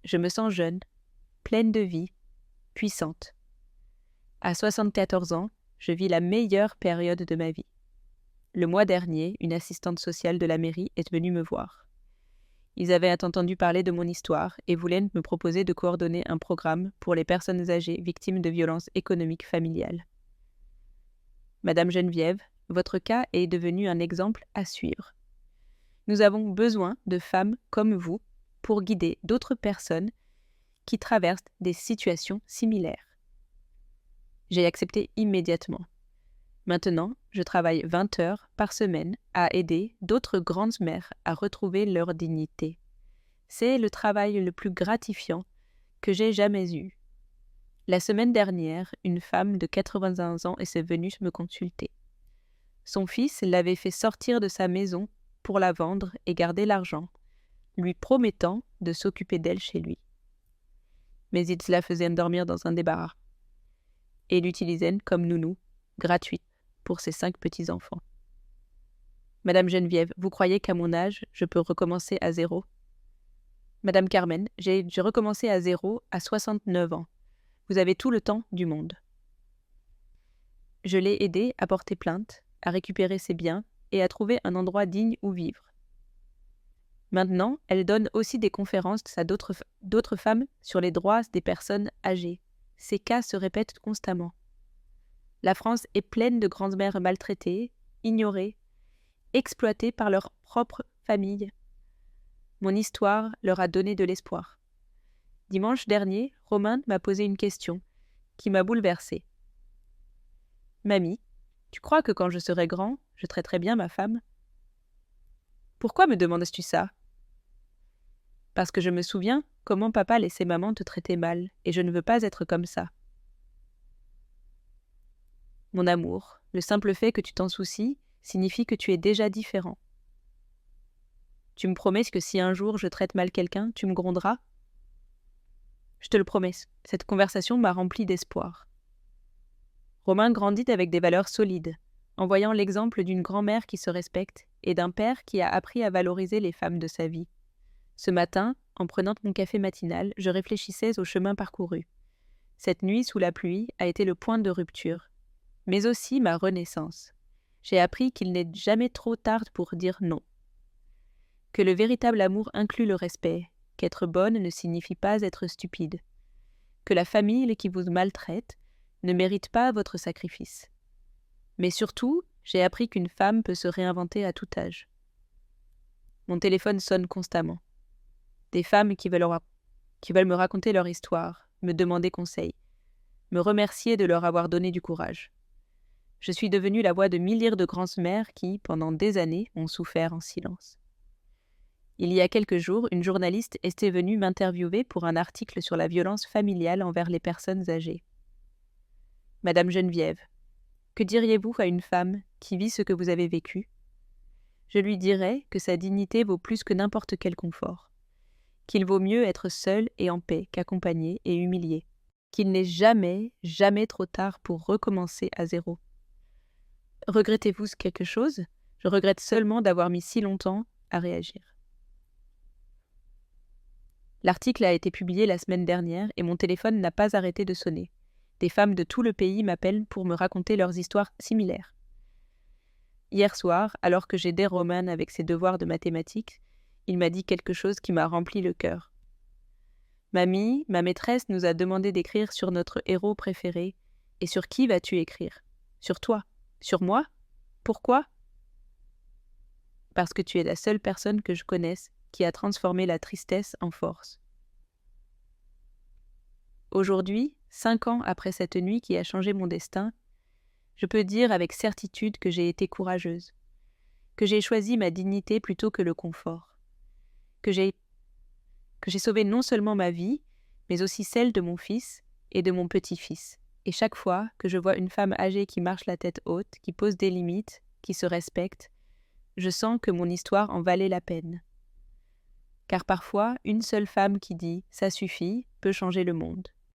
S1: Je me sens jeune, pleine de vie, puissante. À 74 ans, je vis la meilleure période de ma vie. Le mois dernier, une assistante sociale de la mairie est venue me voir. Ils avaient entendu parler de mon histoire et voulaient me proposer de coordonner un programme pour les personnes âgées victimes de violences économiques familiales. Madame Geneviève, votre cas est devenu un exemple à suivre. Nous avons besoin de femmes comme vous pour guider d'autres personnes qui traversent des situations similaires. J'ai accepté immédiatement. Maintenant, je travaille 20 heures par semaine à aider d'autres grandes mères à retrouver leur dignité. C'est le travail le plus gratifiant que j'ai jamais eu. La semaine dernière, une femme de 81 ans est venue me consulter. Son fils l'avait fait sortir de sa maison pour la vendre et garder l'argent, lui promettant de s'occuper d'elle chez lui. Mais il se la faisait dormir dans un débarras et l'utilisait comme nounou, gratuite, pour ses 5 petits-enfants. Madame Geneviève, vous croyez qu'à mon âge, je peux recommencer à zéro ? Madame Carmen, j'ai recommencé à zéro à 69 ans. Vous avez tout le temps du monde. Je l'ai aidée à porter plainte, à récupérer ses biens et à trouver un endroit digne où vivre. Maintenant, elle donne aussi des conférences à d'autres femmes sur les droits des personnes âgées. Ces cas se répètent constamment. La France est pleine de grandes-mères maltraitées, ignorées, exploitées par leur propre famille. Mon histoire leur a donné de l'espoir. Dimanche dernier, Romain m'a posé une question qui m'a bouleversée. « Mamie, tu crois que quand je serai grand, je traiterai bien ma femme ?»« Pourquoi me demandes-tu ça ?»« Parce que je me souviens comment papa laissait maman te traiter mal, et je ne veux pas être comme ça. » Mon amour, le simple fait que tu t'en soucies signifie que tu es déjà différent. Tu me promets que si un jour je traite mal quelqu'un, tu me gronderas ? Je te le promets, cette conversation m'a rempli d'espoir. Romain grandit avec des valeurs solides, en voyant l'exemple d'une grand-mère qui se respecte et d'un père qui a appris à valoriser les femmes de sa vie. Ce matin, en prenant mon café matinal, je réfléchissais au chemin parcouru. Cette nuit sous la pluie a été le point de rupture, mais aussi ma renaissance. J'ai appris qu'il n'est jamais trop tard pour dire non. Que le véritable amour inclut le respect, qu'être bonne ne signifie pas être stupide. Que la famille qui vous maltraite ne mérite pas votre sacrifice. Mais surtout, j'ai appris qu'une femme peut se réinventer à tout âge. Mon téléphone sonne constamment. Des femmes qui veulent me raconter leur histoire, me demander conseil, me remercier de leur avoir donné du courage. Je suis devenue la voix de milliers de grandes-mères qui, pendant des années, ont souffert en silence. Il y a quelques jours, une journaliste était venue m'interviewer pour un article sur la violence familiale envers les personnes âgées. « Madame Geneviève, que diriez-vous à une femme qui vit ce que vous avez vécu ? Je lui dirais que sa dignité vaut plus que n'importe quel confort, qu'il vaut mieux être seule et en paix qu'accompagnée et humiliée, qu'il n'est jamais, jamais trop tard pour recommencer à zéro. Regrettez-vous quelque chose ? Je regrette seulement d'avoir mis si longtemps à réagir. » L'article a été publié la semaine dernière et mon téléphone n'a pas arrêté de sonner. Des femmes de tout le pays m'appellent pour me raconter leurs histoires similaires. Hier soir, alors que j'aidais Romain avec ses devoirs de mathématiques, il m'a dit quelque chose qui m'a rempli le cœur. « Mamie, ma maîtresse nous a demandé d'écrire sur notre héros préféré. Et sur qui vas-tu écrire ? Sur toi ? Sur moi ? Pourquoi ? Parce que tu es la seule personne que je connaisse qui a transformé la tristesse en force. » Aujourd'hui, 5 ans après cette nuit qui a changé mon destin, je peux dire avec certitude que j'ai été courageuse, que j'ai choisi ma dignité plutôt que le confort, que j'ai sauvé non seulement ma vie, mais aussi celle de mon fils et de mon petit-fils. Et chaque fois que je vois une femme âgée qui marche la tête haute, qui pose des limites, qui se respecte, je sens que mon histoire en valait la peine. Car parfois, une seule femme qui dit « ça suffit » peut changer le monde.